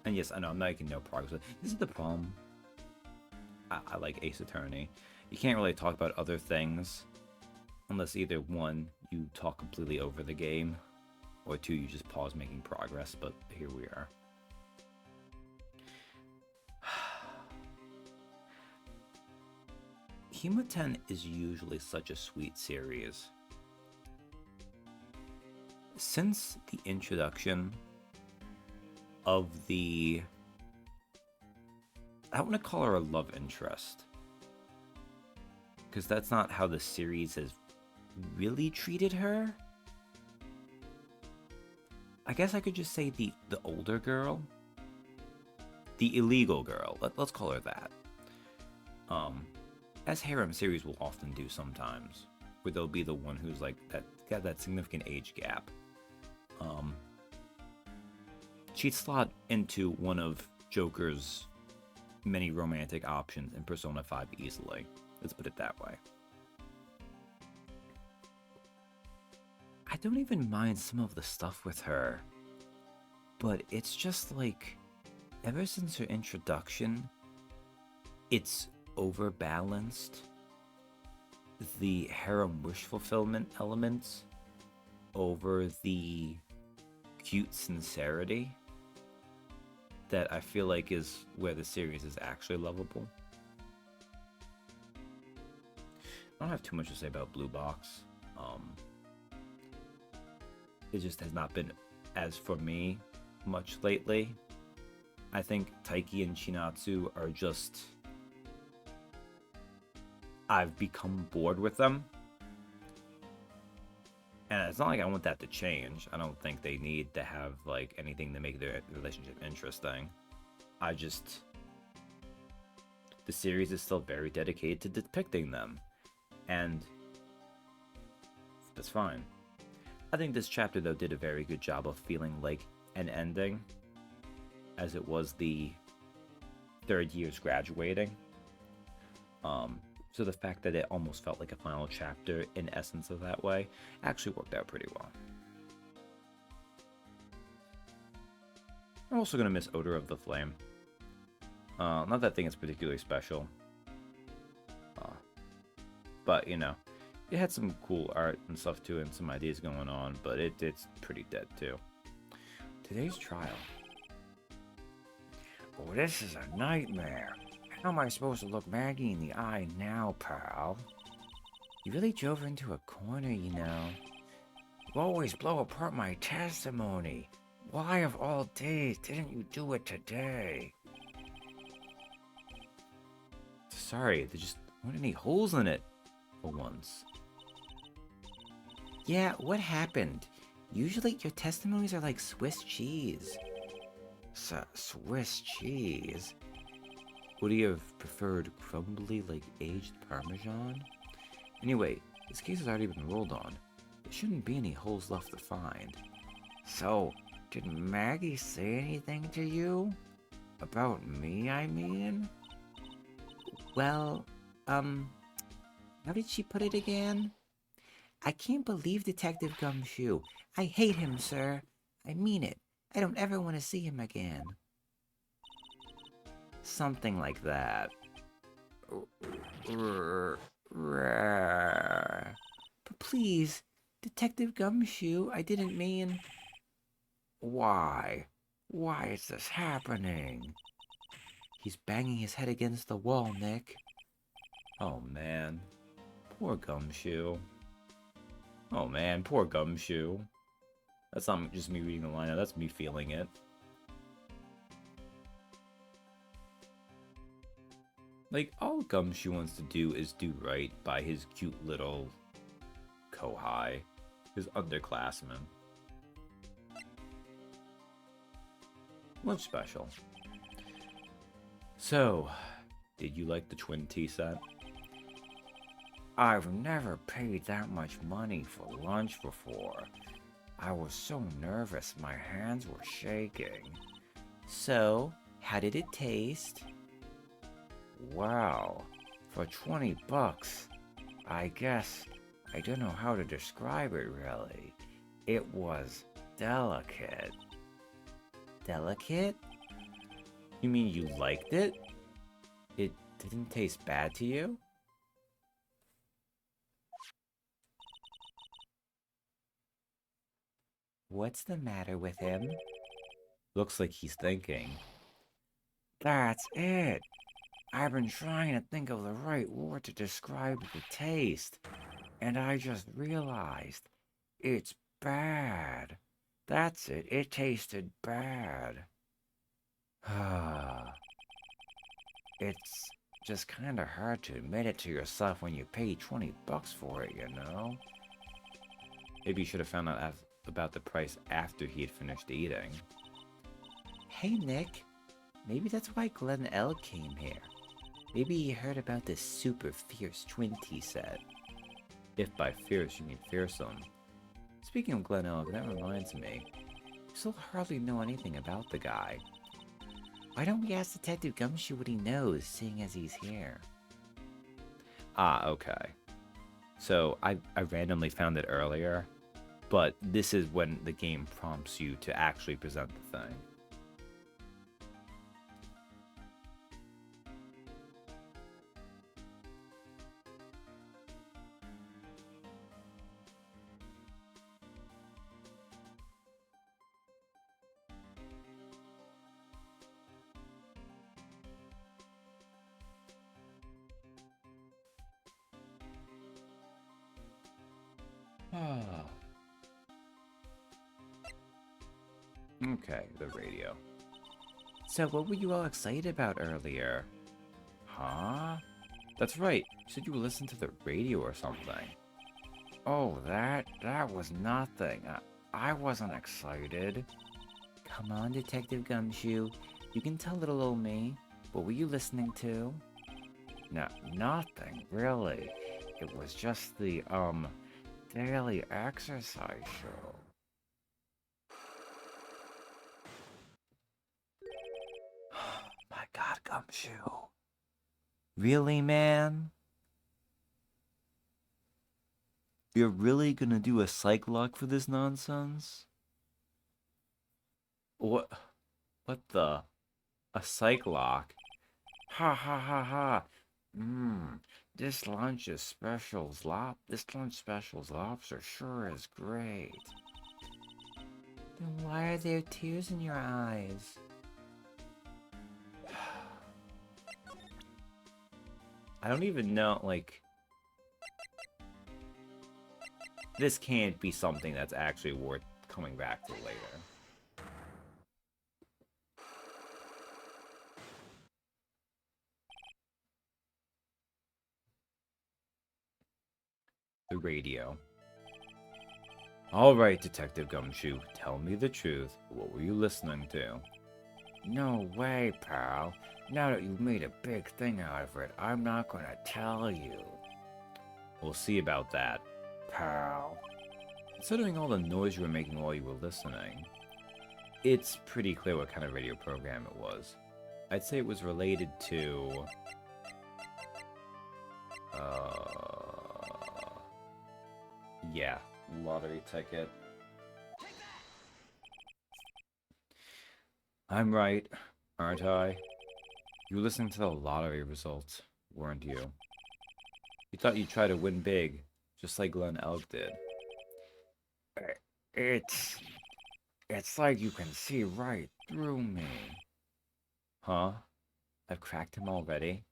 And yes, I know I'm not making no progress. This is the problem. I like Ace Attorney. You can't really talk about other things unless either one, you talk completely over the game, or two, you just pause making progress, but here we are. Hima-ten is usually such a sweet series. Since the introduction of the... I don't want to call her a love interest, because that's not how the series has really treated her. I guess I could just say the older girl. The illegal girl. Let's call her that. As harem series will often do sometimes, where they'll be the one who's like got that significant age gap. She'd slot into one of Joker's many romantic options in Persona 5 easily. Let's put it that way. I don't even mind some of the stuff with her, but it's just like, ever since her introduction, it's overbalanced the harem wish fulfillment elements over the cute sincerity that I feel like is where the series is actually lovable. I don't have too much to say about Blue Box. It just has not been, as for me, much lately. I think Taiki and Chinatsu are just... I've become bored with them. And it's not like I want that to change. I don't think they need to have, like, anything to make their relationship interesting. I just... The series is still very dedicated to depicting them. And... that's fine. I think this chapter, though, did a very good job of feeling like an ending, as it was the third year's graduating. So the fact that it almost felt like a final chapter in essence of that way actually worked out pretty well. I'm also going to miss Odor of the Flame. Not that I think it's particularly special. But, you know, it had some cool art and stuff to it and some ideas going on, but it's pretty dead too. Today's trial. Oh, this is a nightmare. How am I supposed to look Maggie in the eye now, pal? You really drove her into a corner, you know. You always blow apart my testimony. Why of all days didn't you do it today? Sorry, there just weren't any holes in it for once. Yeah, what happened? Usually your testimonies are like Swiss cheese. Swiss cheese? Would he have preferred crumbly, like aged Parmesan? Anyway, this case has already been ruled on. There shouldn't be any holes left to find. So, did Maggie say anything to you? About me, I mean? Well, how did she put it again? I can't believe Detective Gumshoe. I hate him, sir. I mean it. I don't ever want to see him again. Something like that. But please, Detective Gumshoe, I didn't mean... Why? Why is this happening? He's banging his head against the wall, Nick. Oh, man. Poor Gumshoe. Oh, man. Poor Gumshoe. That's not just me reading the line now. That's me feeling it. Like, all Gumshoe wants to do is do right by his cute little Kohai, his underclassman. Lunch special. So, did you like the twin tea set? I've never paid that much money for lunch before. I was so nervous my hands were shaking. So, how did it taste? Wow, for 20 bucks, I guess I don't know how to describe it really. It was delicate. Delicate? You mean you liked it? It didn't taste bad to you? What's the matter with him? Looks like he's thinking. That's it. I've been trying to think of the right word to describe the taste, and I just realized it's bad. That's it. It tasted bad. It's just kind of hard to admit it to yourself when you pay 20 bucks for it, you know? Maybe you should have found out about the price after he had finished eating. Hey, Nick. Maybe that's why Glen L came here. Maybe he heard about this super fierce twin tea set. If by fierce you mean fearsome. Speaking of Glen L, that reminds me. We still hardly know anything about the guy. Why don't we ask Detective Gumshoe what he knows, seeing as he's here? Ah, okay. So, I randomly found it earlier, but this is when the game prompts you to actually present the thing. Okay, the radio. So what were you all excited about earlier? Huh? That's right. You said you were listening to the radio or something. Oh, that was nothing. I wasn't excited. Come on, Detective Gumshoe. You can tell little old me. What were you listening to? No, nothing, really. It was just the, daily exercise show. My God, Gumshoe. Really, man? You're really gonna do a psych lock for this nonsense? What? What the? A psych lock? Ha ha ha ha. Mmm, this lunch special's lobster sure is great. Then why are there tears in your eyes? I don't even know, like... This can't be something that's actually worth coming back to later. The radio. Alright, Detective Gumshoe, tell me the truth. What were you listening to? No way, pal. Now that you've made a big thing out of it, I'm not gonna tell you. We'll see about that, pal. Considering all the noise you were making while you were listening, it's pretty clear what kind of radio program it was. I'd say it was related to... Yeah, lottery ticket. I'm right, aren't I? You were listening to the lottery results, weren't you? You thought you'd try to win big, just like Glenn Elk did. It's... It's like you can see right through me. Huh? I've cracked him already?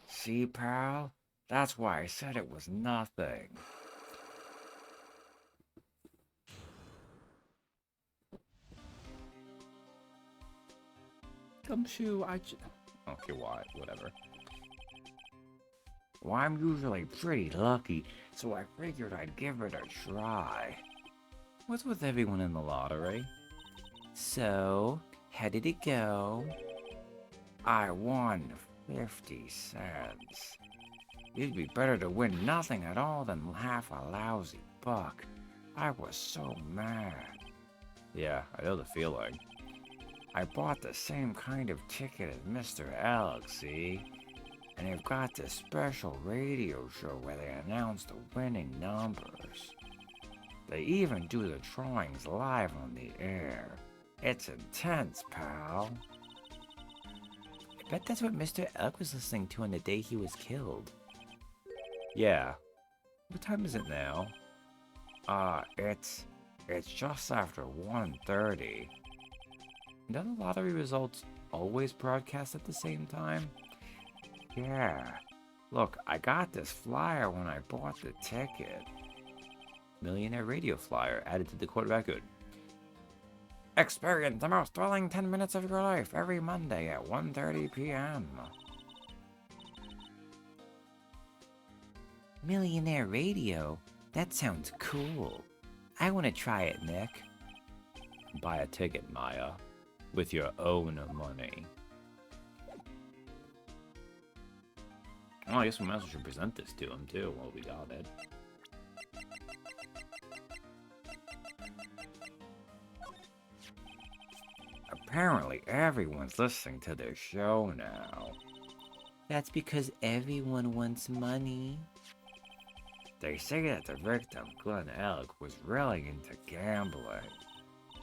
See, pal? That's why I said it was nothing. Gumshoe, okay, why? Whatever. Well, I'm usually pretty lucky, so I figured I'd give it a try. What's with everyone in the lottery? So, how did it go? I won 50 cents. It'd be better to win nothing at all than half a lousy buck. I was so mad. Yeah, I know the feeling. I bought the same kind of ticket as Mr. Elk, see? And they've got this special radio show where they announce the winning numbers. They even do the drawings live on the air. It's intense, pal. I bet that's what Mr. Elk was listening to on the day he was killed. Yeah. What time is it now? It's just after 1:30. Don't the lottery results always broadcast at the same time? Yeah. Look, I got this flyer when I bought the ticket. Millionaire radio flyer added to the court record. Experience the most thrilling 10 minutes of your life every Monday at 1:30 p.m. Millionaire Radio? That sounds cool. I want to try it, Nick. Buy a ticket, Maya. With your own money. Well, I guess we might as well should present this to him, too, while we got it. Apparently everyone's listening to this show now. That's because everyone wants money. They say that the victim, Glenn Elk, was really into gambling.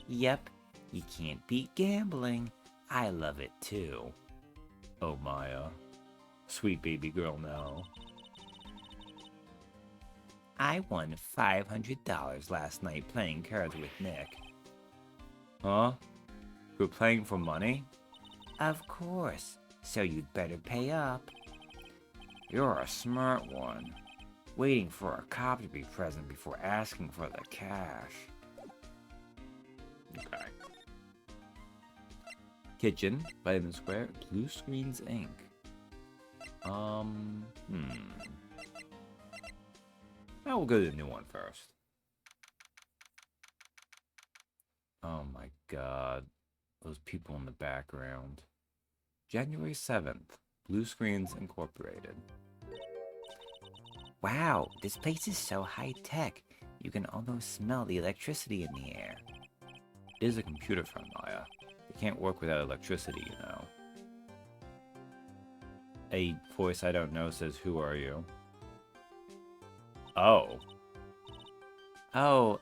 Yep, you can't beat gambling. I love it too. Oh, Maya. Sweet baby girl now. I won $500 last night playing cards with Nick. Huh? You're playing for money? Of course, so you'd better pay up. You're a smart one. Waiting for a cop to be present before asking for the cash. Okay. Kitchen, Vitamin Square, Blue Screens Inc. We'll go to the new one first. Oh my god. Those people in the background. January 7th, Blue Screens Incorporated. Wow, this place is so high-tech. You can almost smell the electricity in the air. It is a computer firm, Maya. It can't work without electricity, you know. A voice I don't know says, "Who are you?" Oh. Oh,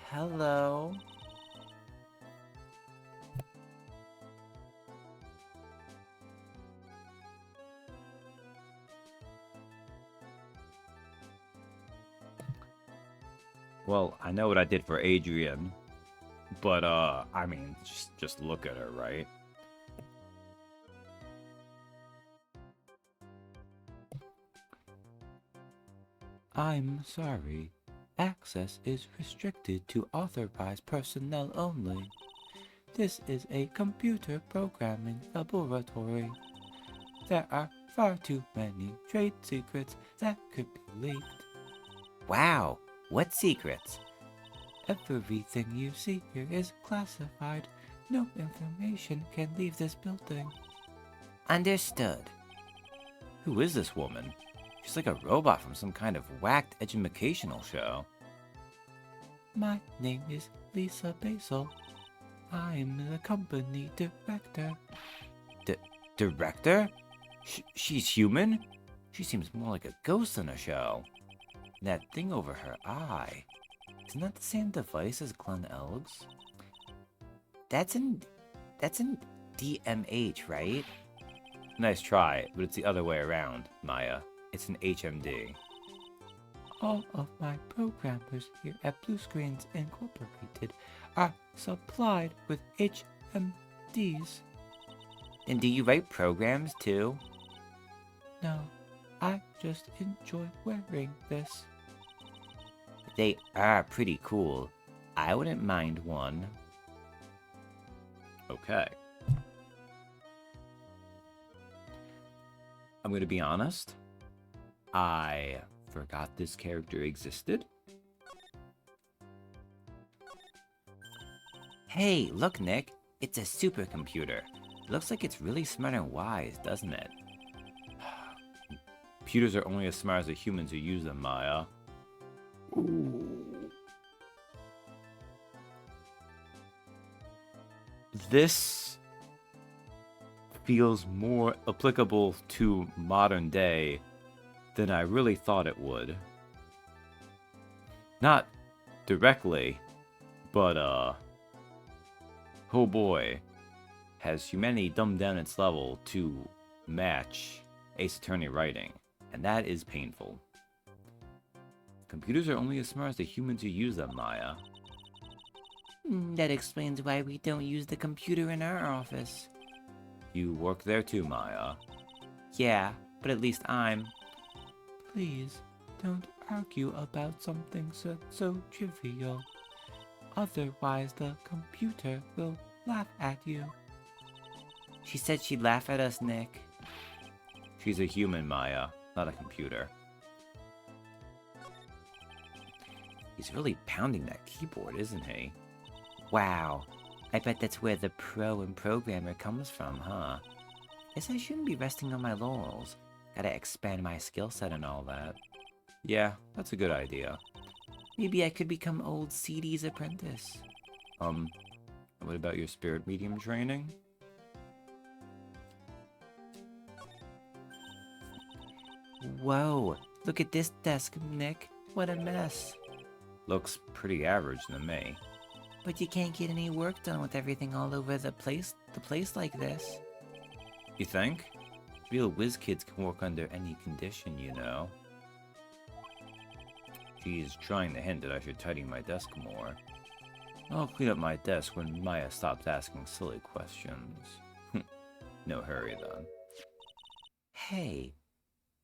hello? Well, I know what I did for Adrian. But, I mean, just look at her, right? I'm sorry. Access is restricted to authorized personnel only. This is a computer programming laboratory. There are far too many trade secrets that could be leaked. Wow, what secrets? Everything you see here is classified. No information can leave this building. Understood. Who is this woman? She's like a robot from some kind of whacked educational show. My name is Lisa Basil. I'm the company director. Director? She's human? She seems more like a ghost in a show. That thing over her eye. Isn't that the same device as Glenn Elgs? That's in DMH, right? Nice try, but it's the other way around, Maya. It's an HMD. All of my programmers here at Blue Screens Incorporated are supplied with HMDs. And do you write programs too? No, I just enjoy wearing this. They are pretty cool. I wouldn't mind one. Okay. I'm gonna be honest. I forgot this character existed. Hey, look, Nick. It's a supercomputer. Looks like it's really smart and wise, doesn't it? Computers are only as smart as the humans who use them, Maya. This feels more applicable to modern day than I really thought it would. Not directly, but oh boy, has humanity dumbed down its level to match Ace Attorney writing, and that is painful. Computers are only as smart as the humans who use them, Maya. That explains why we don't use the computer in our office. You work there too, Maya. Yeah, but at least I'm... Please, don't argue about something so trivial. Otherwise, the computer will laugh at you. She said she'd laugh at us, Nick. She's a human, Maya, not a computer. He's really pounding that keyboard, isn't he? Wow. I bet that's where the pro and programmer comes from, huh? Guess I shouldn't be resting on my laurels. Gotta expand my skill set and all that. Yeah, that's a good idea. Maybe I could become old CD's apprentice. What about your spirit medium training? Whoa, look at this desk, Nick. What a mess. Looks pretty average to me. But you can't get any work done with everything all over the place like this. You think? Real whiz kids can work under any condition, you know. She's trying to hint that I should tidy my desk more. I'll clean up my desk when Maya stops asking silly questions. No hurry, then. Hey,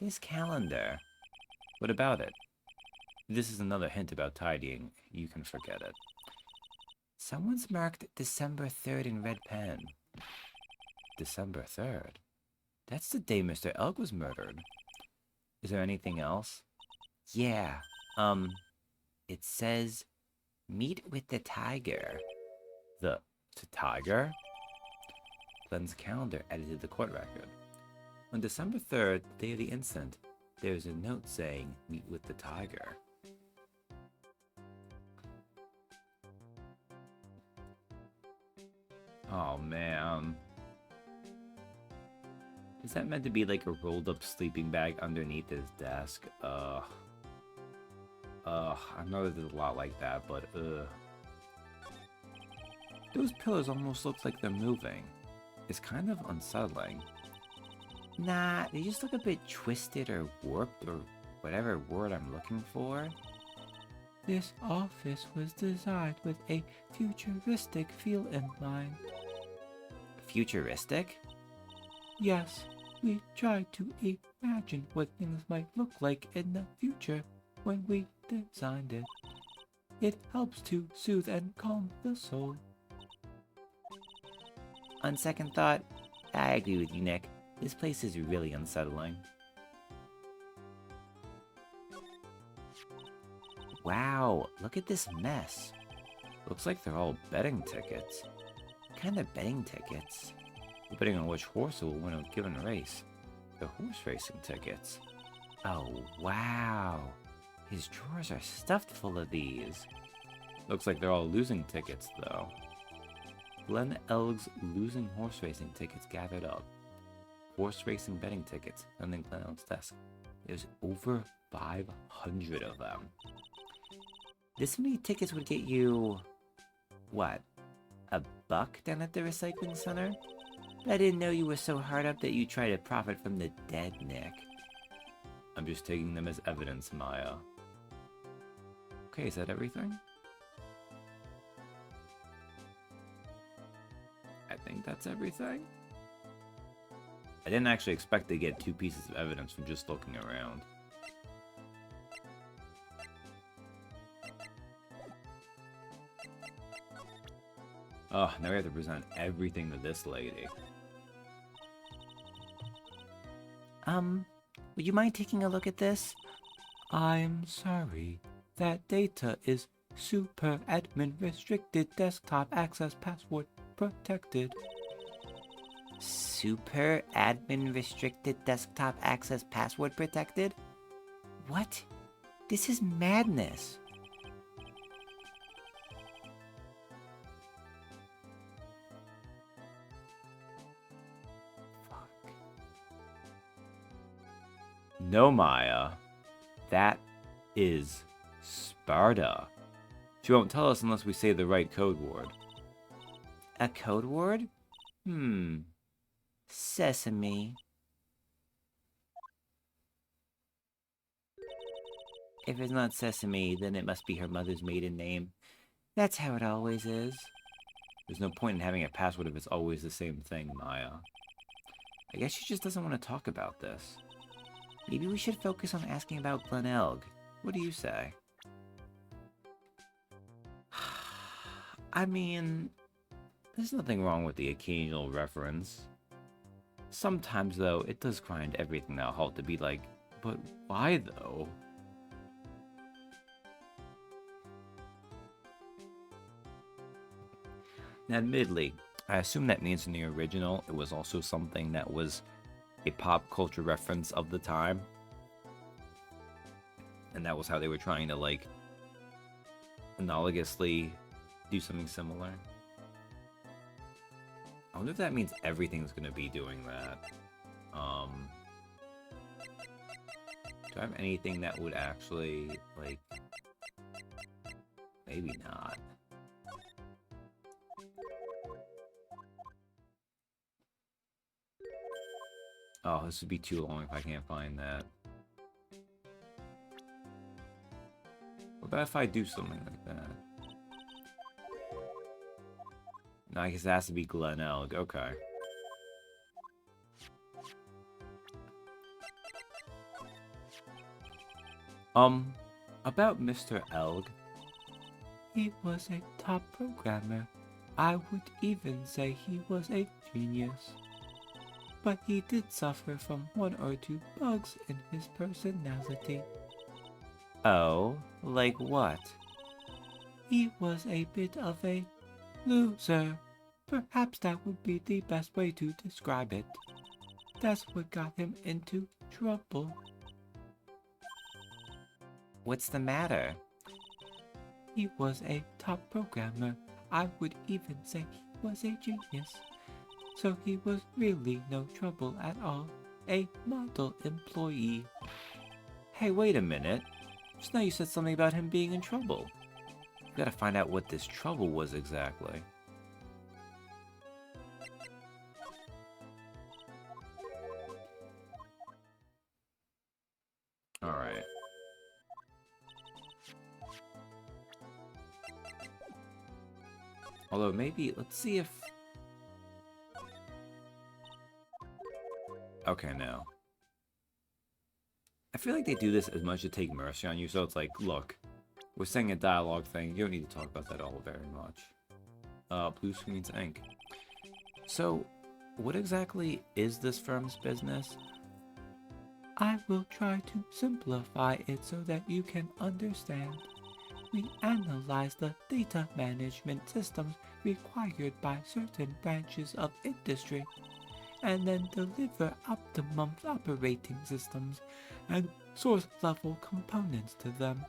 this calendar. What about it? This is another hint about tidying. You can forget it. Someone's marked December 3rd in red pen. December 3rd? That's the day Mr. Elk was murdered. Is there anything else? Yeah, it says, meet with the tiger. The tiger? Glenn's calendar edited the court record. On December 3rd, the day of the incident, there's a note saying, meet with the tiger. Oh, man. Is that meant to be like a rolled up sleeping bag underneath his desk? I know there's a lot like that, but those pillows almost look like they're moving. It's kind of unsettling. Nah, they just look a bit twisted or warped or whatever word I'm looking for. This office was designed with a futuristic feel in mind. Futuristic? Yes, we tried to imagine what things might look like in the future when we designed it. It helps to soothe and calm the soul. On second thought, I agree with you, Nick. This place is really unsettling. Wow, look at this mess. Looks like they're all betting tickets. What kind of betting tickets? Depending on which horse will win a given race. The horse racing tickets. Oh, wow. His drawers are stuffed full of these. Looks like they're all losing tickets, though. Glenn Elg's losing horse racing tickets gathered up. Horse racing betting tickets found in Glenn Elg's desk. There's over 500 of them. This many tickets would get you... what? $1 down at the recycling center? But I didn't know you were so hard up that you try to profit from the dead, Nick. I'm just taking them as evidence, Maya. Okay, is that everything? I think that's everything. I didn't actually expect to get 2 pieces of evidence from just looking around. Oh, now we have to present everything to this lady. Would you mind taking a look at this? I'm sorry. That data is super admin restricted, desktop access password protected. Super admin restricted, desktop access password protected? What? This is madness. No, Maya. That is Sparta. She won't tell us unless we say the right code word. A code word? Sesame. If it's not Sesame, then it must be her mother's maiden name. That's how it always is. There's no point in having a password if it's always the same thing, Maya. I guess she just doesn't want to talk about this. Maybe we should focus on asking about Glen Elg. What do you say? I mean, there's nothing wrong with the occasional reference. Sometimes, though, it does grind everything to a halt to be like, but why, though? Now, admittedly, I assume that means in the original, it was also something that was a pop culture reference of the time. And that was how they were trying to, like, analogously do something similar. I wonder if that means everything's gonna be doing that. Do I have anything that would actually, like... Maybe not. Oh, this would be too long if I can't find that. What about if I do something like that? No, I guess it has to be Glen Elg. Okay. About Mr. Elg. He was a top programmer. I would even say he was a genius. But he did suffer from one or two bugs in his personality. Oh, like what? He was a bit of a loser. Perhaps that would be the best way to describe it. That's what got him into trouble. What's the matter? He was a top programmer. I would even say he was a genius. So he was really no trouble at all. A model employee. Hey, wait a minute. Just now you said something about him being in trouble. We gotta find out what this trouble was exactly. Alright. Although maybe, let's see if... Okay, no. I feel like they do this as much to take mercy on you, so it's like, look, we're saying a dialogue thing, you don't need to talk about that all very much. Blue Screens Inc. So, what exactly is this firm's business? I will try to simplify it so that you can understand. We analyze the data management systems required by certain branches of industry, and then deliver optimum operating systems and source-level components to them.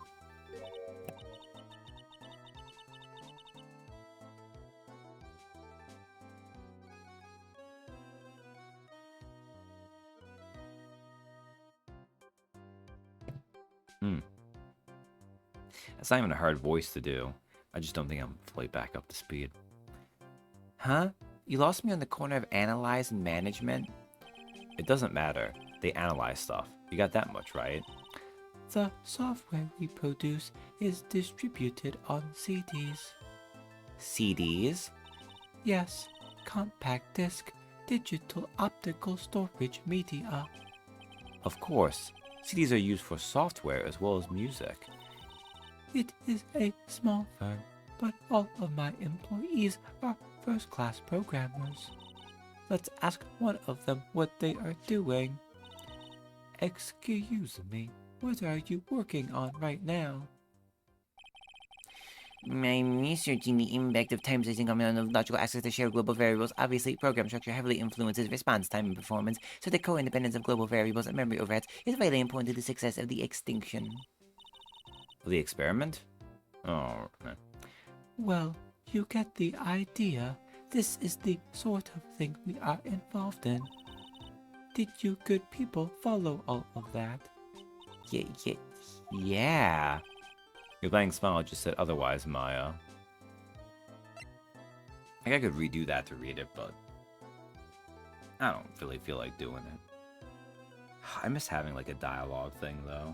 That's not even a hard voice to do. I just don't think I'm fully back up to speed. Huh? You lost me on the corner of analyze and management? It doesn't matter. They analyze stuff. You got that much, right? The software we produce is distributed on CDs. CDs? Yes, compact disc, digital optical storage media. Of course. CDs are used for software as well as music. It is a small firm, but all of my employees are first-class programmers. Let's ask one of them what they are doing. Excuse me, what are you working on right now? I'm researching the impact of time-slicing on logical access to shared global variables. Obviously, program structure heavily influences response time and performance, so the co-independence of global variables and memory overheads is vitally important to the success of the extinction. The experiment? Oh, Well, you get the idea. This is the sort of thing we are involved in. Did you good people follow all of that? Yeah. Your blank smile just said otherwise, Maya. Like, I could redo that to read it, but I don't really feel like doing it. I miss having like a dialogue thing, though,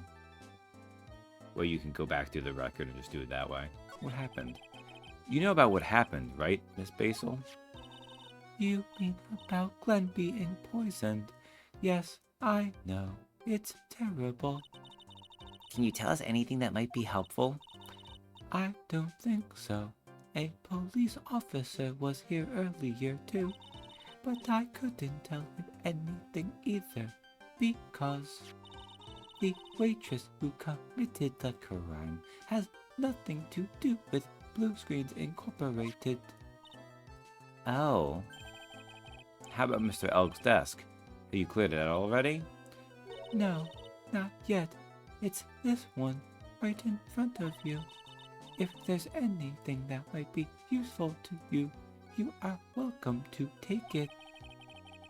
where you can go back through the record and just do it that way. What happened? You know about what happened, right, Miss Basil? You mean about Glenn being poisoned? Yes, I know. It's terrible. Can you tell us anything that might be helpful? I don't think so. A police officer was here earlier too, but I couldn't tell him anything either, because the waitress who committed the crime has nothing to do with Blue Screens Incorporated. Oh. How about Mr. Elk's desk? Have you cleared it out already? No, not yet. It's this one, right in front of you. If there's anything that might be useful to you, you are welcome to take it.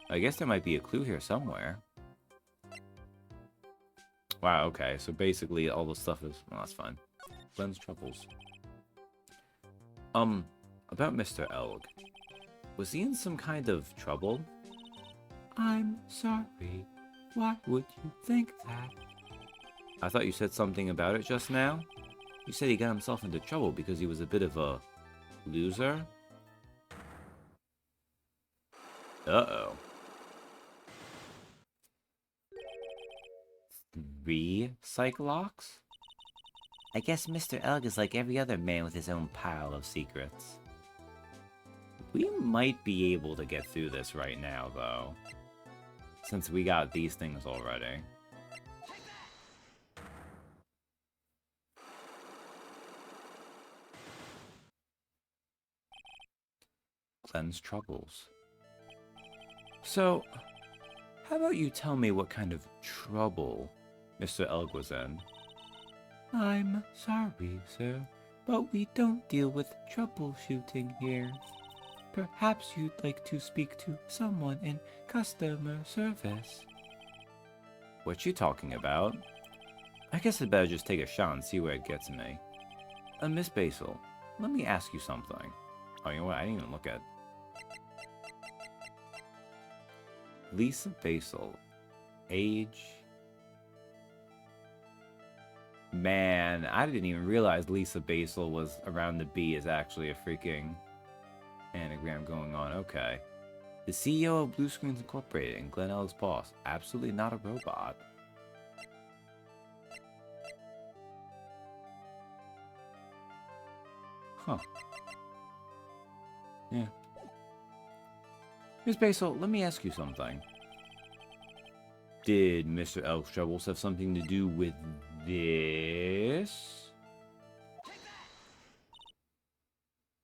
I guess there might be a clue here somewhere. Wow, okay, so basically all the stuff is... Well, that's fine. Glenn's troubles. About Mr. Elk. Was he in some kind of trouble? I'm sorry. Why would you think that? I thought you said something about it just now. You said he got himself into trouble because he was a bit of a loser? Uh-oh. 3 psych locks? I guess Mr. Elg is like every other man with his own pile of secrets. We might be able to get through this right now, though. Since we got these things already. Glenn's troubles. So, how about you tell me what kind of trouble Mr. Elg was in? I'm sorry, sir, but we don't deal with troubleshooting here. Perhaps you'd like to speak to someone in customer service. What you talking about? I guess I'd better just take a shot and see where it gets me. Miss Basil, let me ask you something. Oh, you know what? I didn't even look at Lisa Basil. Age? Man, I didn't even realize Lisa Basil was around the B is actually a freaking anagram going on. Okay. The CEO of Blue Screens Incorporated and Glenn Elg's boss. Absolutely not a robot. Huh. Yeah. Miss Basil, let me ask you something. Did Mr. Elg's troubles have something to do with this?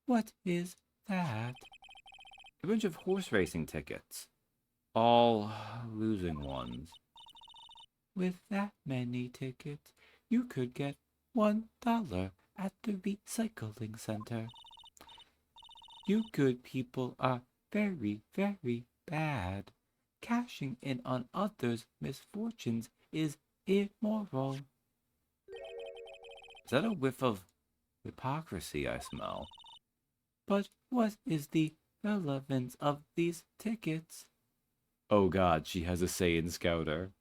What is that? A bunch of horse racing tickets. All losing ones. With that many tickets, you could get $1 at the recycling center. You good people are very, very bad. Cashing in on others' misfortunes is immoral. Is that a whiff of hypocrisy I smell? But what is the relevance of these tickets? Oh god, she has a say in Scouter.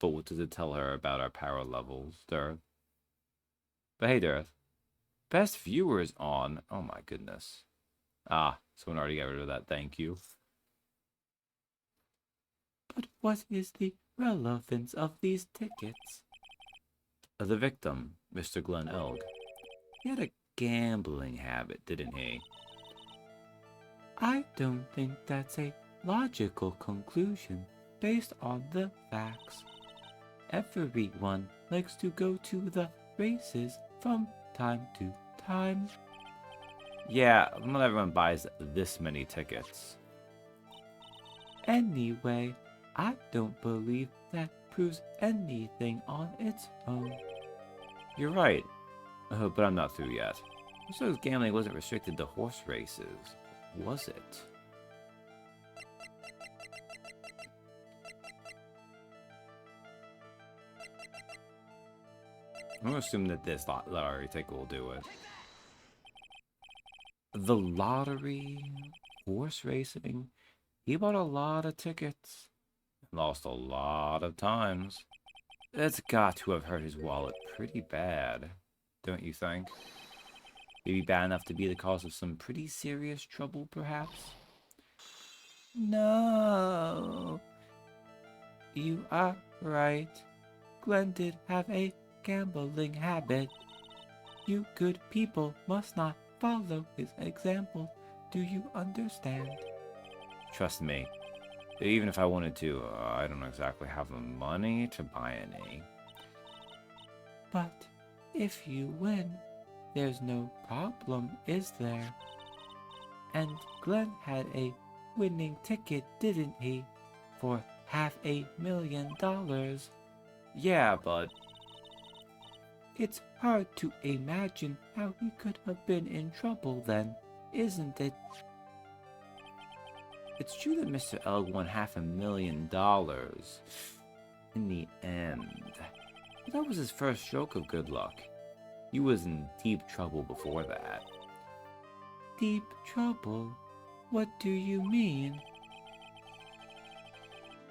But what does it tell her about our power levels, Darth? But hey, Darth. Best viewers on... Oh my goodness. Ah, someone already got rid of that, thank you. But what is the relevance of these tickets? The victim, Mr. Glenn Elg. He had a gambling habit, didn't he? I don't think that's a logical conclusion based on the facts. Everyone likes to go to the races from time to time. Yeah, not everyone buys this many tickets. Anyway, I don't believe that proves anything on its own. You're right, but I'm not through yet. So gambling wasn't restricted to horse races, was it? I'm gonna assume that this lottery ticket will do it. The lottery, horse racing, he bought a lot of tickets. Lost a lot of times. It's got to have hurt his wallet pretty bad, don't you think? Maybe bad enough to be the cause of some pretty serious trouble, perhaps? No. You are right. Glenn did have a gambling habit. You good people must not follow his example. Do you understand? Trust me. Even if I wanted to, I don't exactly have the money to buy any. But if you win, there's no problem, is there? And Glenn had a winning ticket, didn't he? For $500,000. Yeah, but... It's hard to imagine how he could have been in trouble then, isn't it? It's true that Mr. Elg won $500,000 in the end. But that was his first stroke of good luck. He was in deep trouble before that. Deep trouble? What do you mean?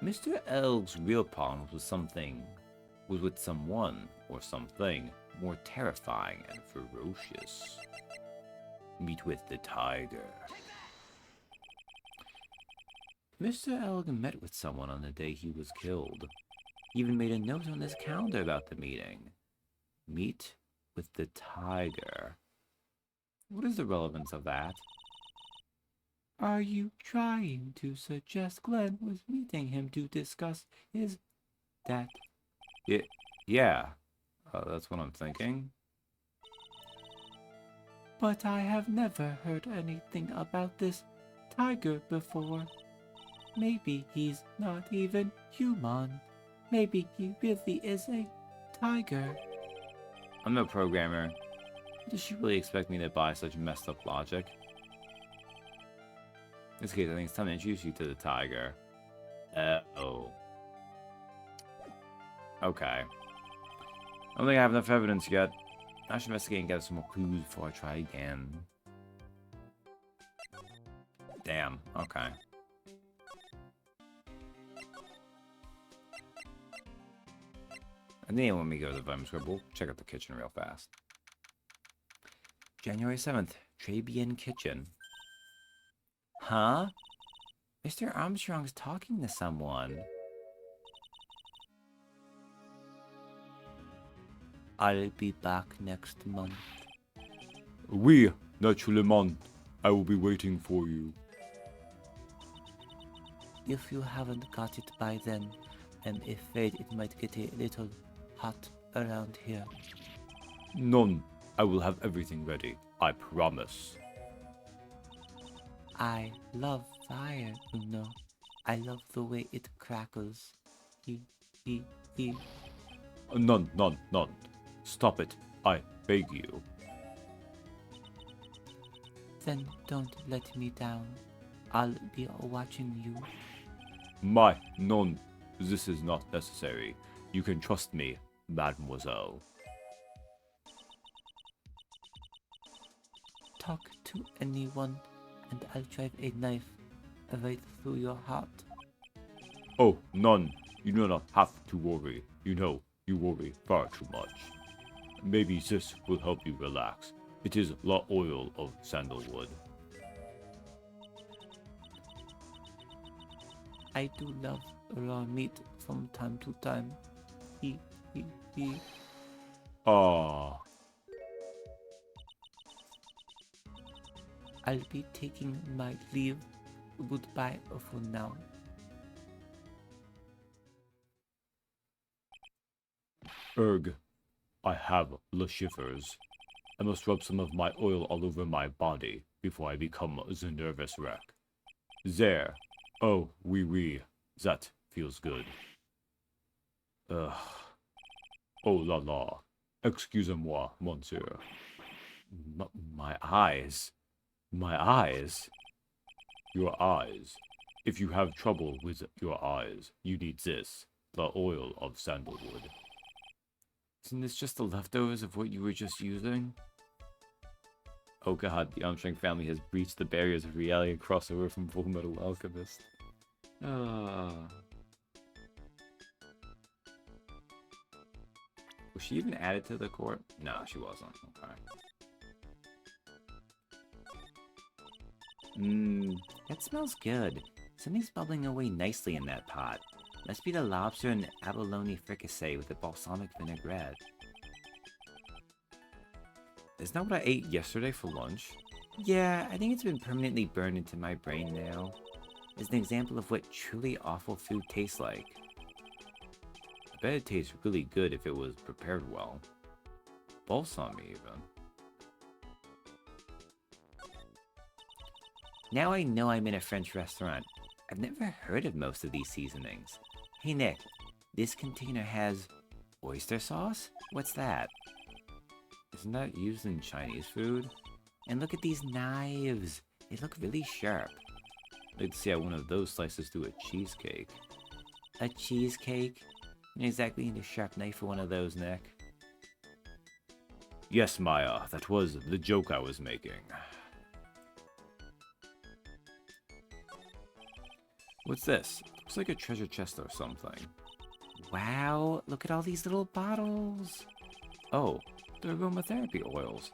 Mr. Elg's real problem was with someone or something more terrifying and ferocious. Meet with the tiger. Mr. Elg met with someone on the day he was killed. He even made a note on his calendar about the meeting. Meet with the tiger. What is the relevance of that? Are you trying to suggest Glenn was meeting him to discuss his that? Yeah, that's what I'm thinking. But I have never heard anything about this tiger before. Maybe he's not even human. Maybe he really is a tiger. I'm no programmer. Does she really expect me to buy such messed up logic? In this case, I think it's time to introduce you to the tiger. Oh. Okay. I don't think I have enough evidence yet. I should investigate and get some more clues before I try again. Damn, okay. And then when we go to the Vitamin Script, we'll check out the kitchen real fast. January 7th, Trabian Kitchen. Huh? Mr. Armstrong's talking to someone. I'll be back next month. Oui, naturellement. I will be waiting for you. If you haven't got it by then, I'm afraid it might get a little hot around here. None. I will have everything ready. I promise. I love fire, you know. I love the way it crackles. E. None. Stop it. I beg you. Then don't let me down. I'll be watching you. None. This is not necessary. You can trust me, mademoiselle. Talk to anyone, and I'll drive a knife right through your heart. Oh, none. You do not have to worry. You know, you worry far too much. Maybe this will help you relax. It is the oil of sandalwood. I do love raw meat from time to time. E. Ah. I'll be taking my leave. Goodbye for now. Erg. I have the shivers. I must rub some of my oil all over my body before I become the nervous wreck. There. Oh, oui. That feels good. Ugh. Oh la la. Excusez-moi, monsieur. My eyes. My eyes. Your eyes. If you have trouble with your eyes, you need this. The oil of sandalwood. Isn't this just the leftovers of what you were just using? Oh god, the Armstrong family has breached the barriers of reality and crossover from Full Metal Alchemist. Was she even added to the court? No, she wasn't. Okay. That smells good. Something's bubbling away nicely in that pot. Must be the lobster and abalone fricassee with the balsamic vinaigrette. Isn't that what I ate yesterday for lunch? Yeah, I think it's been permanently burned into my brain now. It's an example of what truly awful food tastes like. I bet it tastes really good if it was prepared well. Balsam even. Now I know I'm in a French restaurant. I've never heard of most of these seasonings. Hey Nick, this container has oyster sauce? What's that? Isn't that used in Chinese food? And look at these knives. They look really sharp. I'd like to see how one of those slices through a cheesecake. A cheesecake? You don't exactly need a sharp knife for one of those, Nick. Yes, Maya, that was the joke I was making. What's this? Looks like a treasure chest or something. Wow, look at all these little bottles. Oh, they're aromatherapy oils.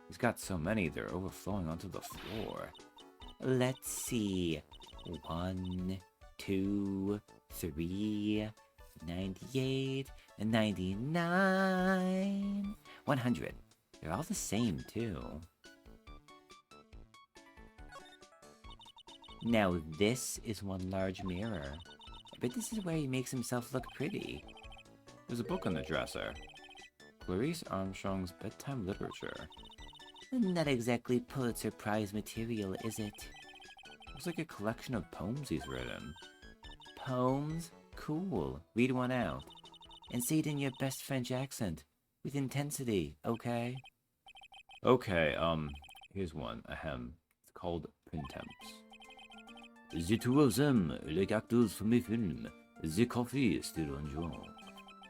He's got so many, they're overflowing onto the floor. Let's see. 1, 2, 3, 98, 99, 100. They're all the same, too. Now this is one large mirror. I bet this is where he makes himself look pretty. There's a book on the dresser. Clarice Armstrong's Bedtime Literature. Not exactly Pulitzer Prize material, is it? Looks like a collection of poems he's written. Poems? Cool. Read one out. And say it in your best French accent. With intensity, okay? Okay, here's one. Ahem. It's called Printemps. The two of them, like actors from a film. The coffee is still undrawn.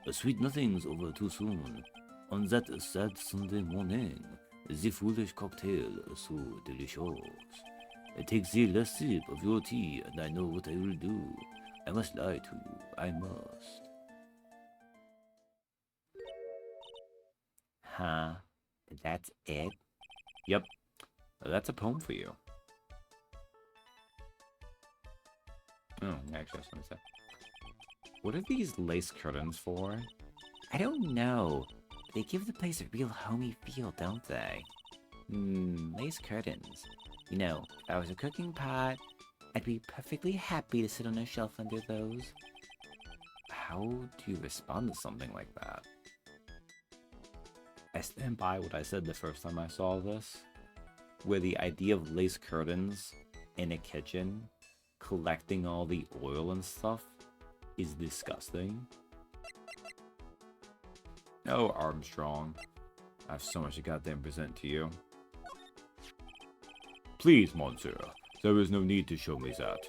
Sweet nothings over too soon. On that sad Sunday morning, the foolish cocktail so delicious. Take the last sip of your tea, and I know what I will do. I must lie to you. I must. Huh? That's it? Yep. That's a poem for you. Oh, actually, I was going to say. What are these lace curtains for? I don't know. They give the place a real homey feel, don't they? Lace curtains. You know, if I was a cooking pot, I'd be perfectly happy to sit on a shelf under those. How do you respond to something like that? I stand by what I said the first time I saw this, where the idea of lace curtains in a kitchen, collecting all the oil and stuff, is disgusting. Oh, Armstrong. I have so much to goddamn present to you. Please, Monsieur, there is no need to show me that.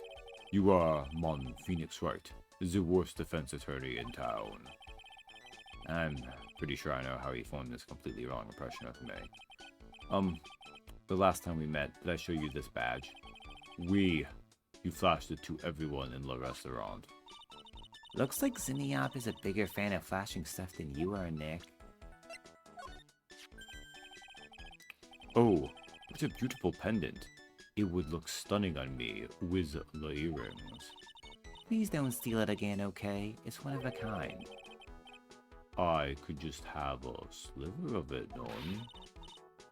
You are Mon Phoenix Wright, the worst defense attorney in town. I'm pretty sure I know how he formed this completely wrong impression of me. The last time we met, did I show you this badge? You flashed it to everyone in Le Restaurant. Looks like Zinniop is a bigger fan of flashing stuff than you are, Nick. Oh, what a beautiful pendant. It would look stunning on me with the earrings. Please don't steal it again, okay? It's one of a kind. I could just have a sliver of it, non?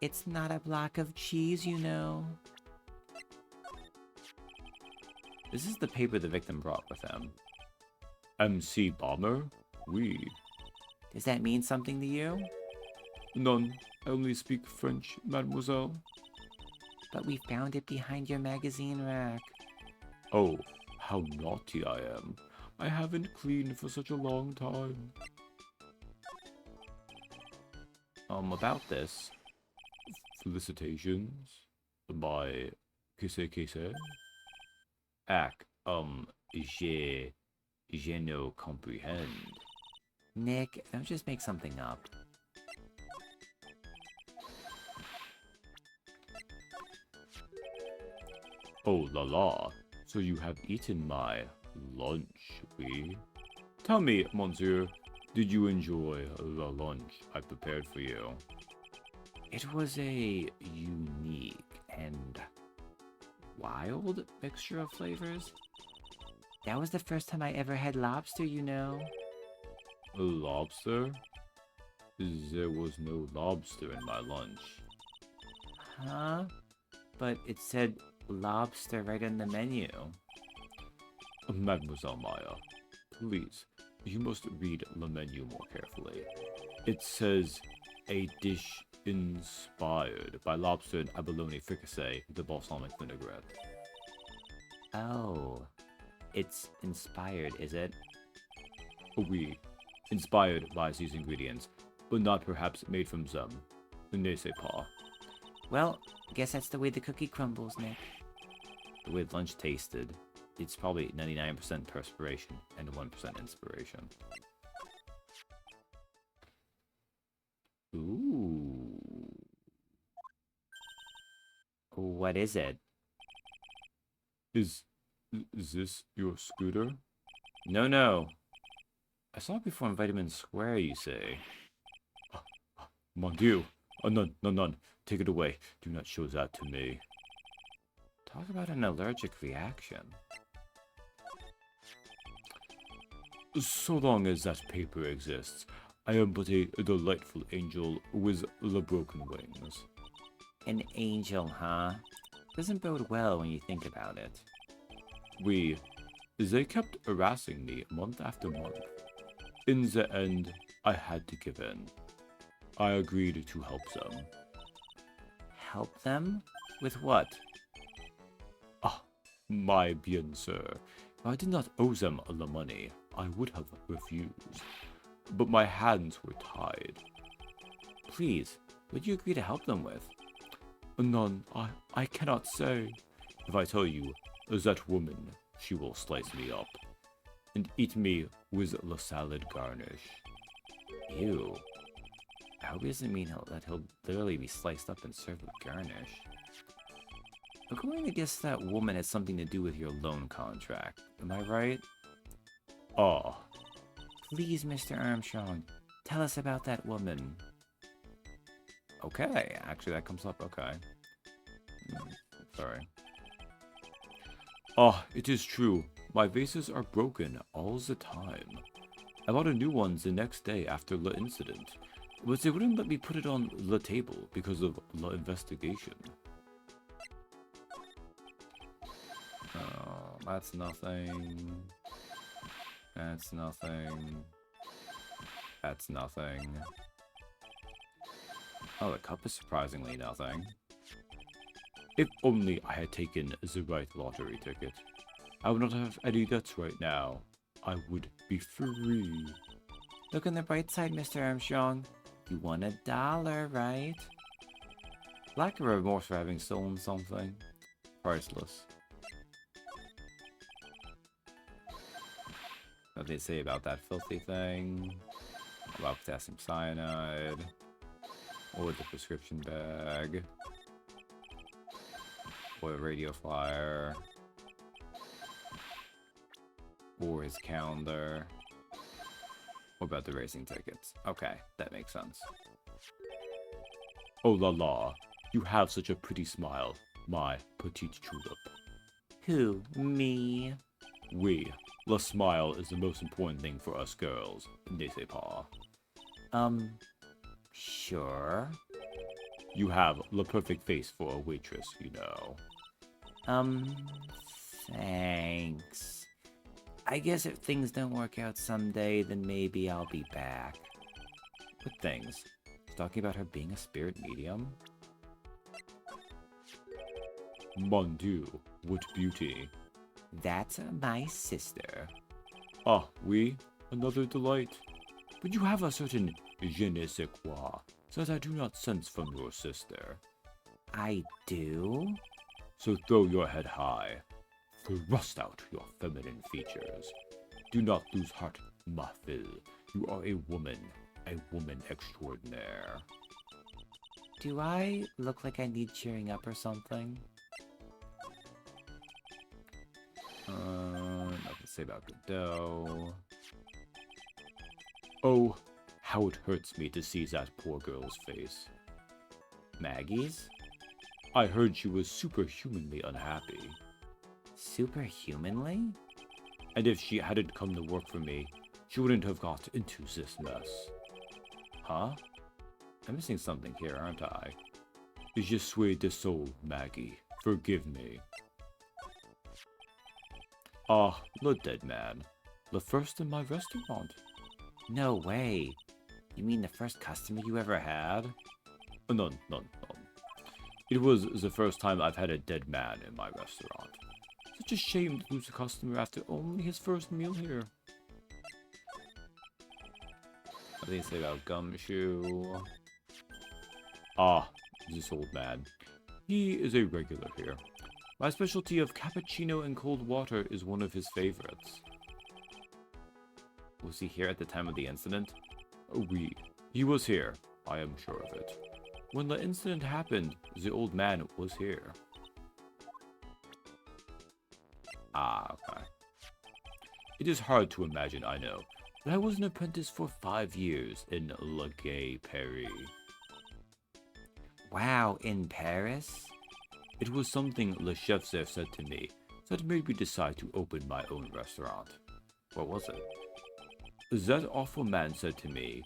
It's not a block of cheese, you know. This is the paper the victim brought with him. MC Bomber? Oui. Does that mean something to you? None. I only speak French, mademoiselle. But we found it behind your magazine rack. Oh, how naughty I am. I haven't cleaned for such a long time. About this. Felicitations. My kisse. Ac, je no comprehend. Nick, don't just make something up. Oh la la, so you have eaten my lunch, oui? Tell me, monsieur, did you enjoy the lunch I prepared for you? It was a unique and wild mixture of flavors. That was the first time I ever had lobster, you know. A lobster? There was no lobster in my lunch. Huh? But it said lobster right on the menu. Mademoiselle Maya, please, you must read the menu more carefully. It says, a dish inspired by lobster and abalone fricassee with a balsamic vinaigrette. Oh, it's inspired, is it? Oui, inspired by these ingredients, but not perhaps made from them. Ne sais pas. Well, guess that's the way the cookie crumbles, Nick. The way lunch tasted, it's probably 99% perspiration and 1% inspiration. Ooh. What is it? Is this your scooter? No. I saw it before in Vitamin Square, you say. Mon Dieu. None. Take it away. Do not show that to me. Talk about an allergic reaction. So long as that paper exists, I am but a delightful angel with the broken wings. An angel, huh? Doesn't bode well when you think about it. They kept harassing me month after month. In the end, I had to give in. I agreed to help them. Help them? With what? Ah, my bien sir. If I did not owe them the money, I would have refused. But my hands were tied. Please, what'd you agree to help them with? None, I cannot say. If I tell you, that woman, she will slice me up and eat me with the salad garnish. Ew. I hope he doesn't mean that he'll literally be sliced up and served with garnish. I'm going to guess that woman has something to do with your loan contract. Am I right? Ah, Please, Mr. Armstrong, tell us about that woman. Okay, actually that comes up, okay. Sorry. ah, it is true. My vases are broken all the time. I bought a new one the next day after the incident, but they wouldn't let me put it on the table because of the investigation. Oh, that's nothing. That's nothing. That's nothing. Oh, the cup is surprisingly nothing. If only I had taken the right lottery ticket. I would not have any debts right now. I would be free. Look on the bright side, Mr. Armstrong. You won $1, right? Lack of remorse for having stolen something. Priceless. What did they say about that filthy thing? About potassium cyanide. Or the prescription bag. Or the radio flyer. Or his calendar. What about the racing tickets? Okay, that makes sense. Oh la la, you have such a pretty smile, my petite tulip. Who? Me? Oui, the smile is the most important thing for us girls, n'est-ce pas? Sure. You have the perfect face for a waitress, you know. Thanks. I guess if things don't work out someday, then maybe I'll be back. What things? She's talking about her being a spirit medium? Mon Dieu, what beauty. That's my sister. Ah, oui, another delight. But you have a certain je ne sais quoi that I do not sense from your sister. I do? So throw your head high. Thrust out your feminine features. Do not lose heart, ma fille. You are a woman extraordinaire. Do I look like I need cheering up or something? Nothing to say about Godot. Oh, how it hurts me to see that poor girl's face. Maggie's? I heard she was superhumanly unhappy. Superhumanly? And if she hadn't come to work for me, she wouldn't have got into this mess. Huh? I'm missing something here, aren't I? Je suis désolé, Maggie. Forgive me. Ah, the dead man. The first in my restaurant. No way. You mean the first customer you ever had? None. It was the first time I've had a dead man in my restaurant. Such a shame to lose a customer after only his first meal here. What do you say about Gumshoe? Ah, this old man. He is a regular here. My specialty of cappuccino and cold water is one of his favorites. Was he here at the time of the incident? Oui, he was here. I am sure of it. When the incident happened, the old man was here. Ah, okay. It is hard to imagine, I know, but I was an apprentice for 5 years in Le Gay Paris. Wow, in Paris? It was something Le Chef there said to me that made me decide to open my own restaurant. What was it? That awful man said to me,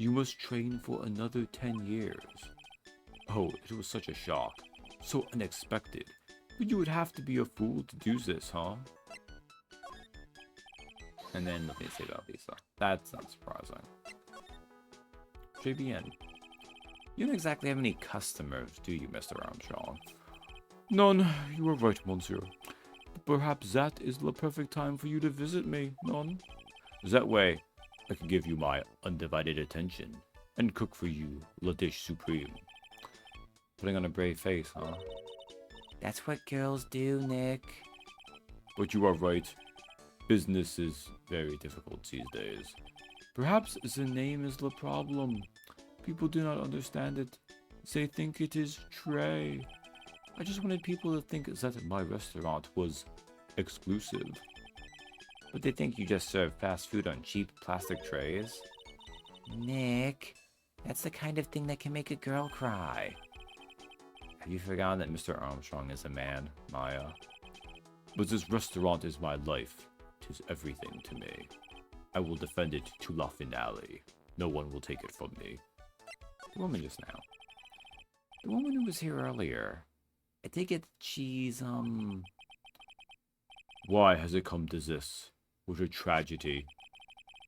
You must train for another 10 years. Oh, it was such a shock. So unexpected. But you would have to be a fool to do this, huh? And then let me say about Lisa. That's not surprising. JBN. You don't exactly have any customers, do you, Mr. Armstrong? None. You are right, monsieur. But perhaps that is the perfect time for you to visit me, none? That way, I can give you my undivided attention and cook for you la dish supreme. Putting on a brave face, huh? That's what girls do, Nick. But you are right. Business is very difficult these days. Perhaps the name is the problem. People do not understand it. They think it is Trey. I just wanted people to think that my restaurant was exclusive. But they think you just serve fast food on cheap plastic trays? Nick, that's the kind of thing that can make a girl cry. Have you forgotten that Mr. Armstrong is a man, Maya? But this restaurant is my life. 'Tis everything to me. I will defend it to la finale. No one will take it from me. The woman just now. The woman who was here earlier. I take it she's, Why has it come to this? What a tragedy.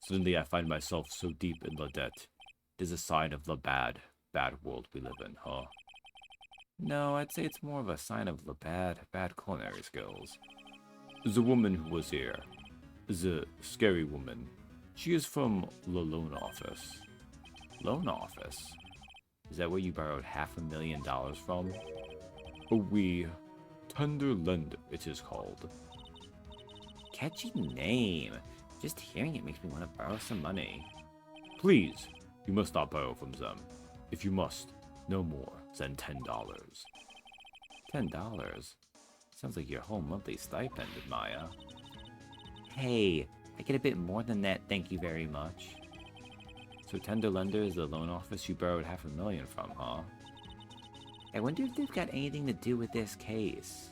Suddenly I find myself so deep in the debt. It is a sign of the bad world we live in, huh? No, I'd say it's more of a sign of the bad culinary skills. The woman who was here, the scary woman, she is from the loan office. Loan office? Is that where you borrowed $500,000 from? A wee tender lender, it is called. Catchy name. Just hearing it makes me want to borrow some money. Please, you must not borrow from them. If you must, no more than $10. $10? Sounds like your whole monthly stipend, Maya. Hey, I get a bit more than that, thank you very much. So Tender Lender is the loan office you borrowed $500,000 from, huh? I wonder if they've got anything to do with this case.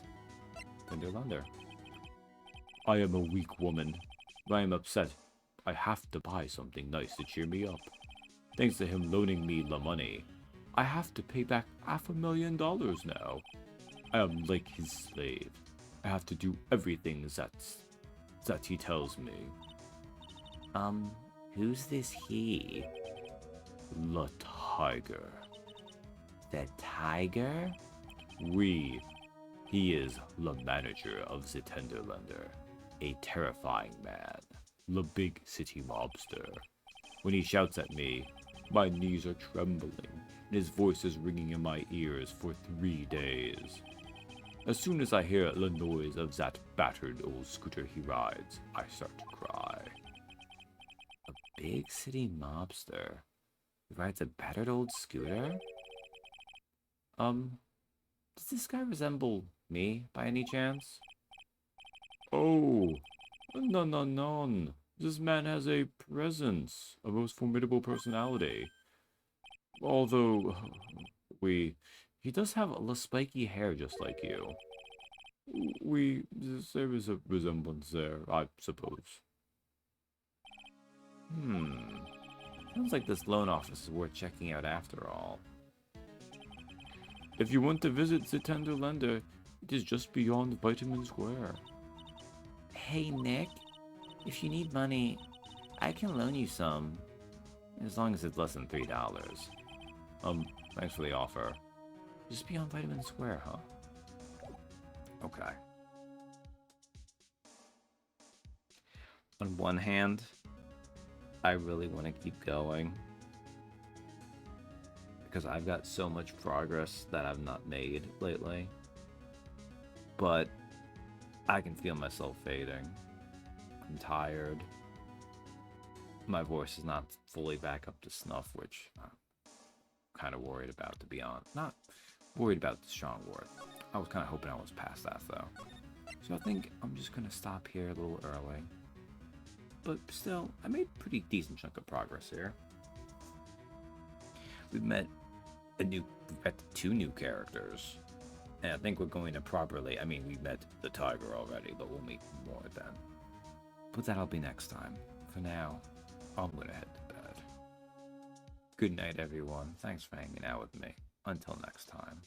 Tender Lender. I am a weak woman. When I am upset, I have to buy something nice to cheer me up. Thanks to him loaning me the money, I have to pay back $500,000 now. I am like his slave. I have to do everything that he tells me. Who's this he? The tiger. The tiger? He is the manager of the Tender Lender. A terrifying man. The big city mobster. When he shouts at me, my knees are trembling, and his voice is ringing in my ears for 3 days. As soon as I hear the noise of that battered old scooter he rides, I start to cry. A big city mobster who rides a battered old scooter? Does this guy resemble me by any chance? Oh, none. This man has a presence, a most formidable personality. Although, he does have a spiky hair just like you. There is a resemblance there, I suppose. Sounds like this loan office is worth checking out after all. If you want to visit the Tender Lender, it is just beyond Vitamin Square. Hey, Nick. If you need money, I can loan you some. As long as it's less than $3. Thanks for the offer. Just beyond Vitamin Square, huh? Okay. On one hand, I really want to keep going. Because I've got so much progress that I've not made lately. But I can feel myself fading. I'm tired. My voice is not fully back up to snuff, which I'm kind of worried about, to be honest. Not worried about the strong word. I was kind of hoping I was past that, though. So I think I'm just going to stop here a little early. But still, I made a pretty decent chunk of progress here. We've met two new characters. And I think we're going to properly... I mean, we met the tiger already, but we'll meet more then. But that'll be next time. For now, I'm going to head to bed. Good night, everyone. Thanks for hanging out with me. Until next time.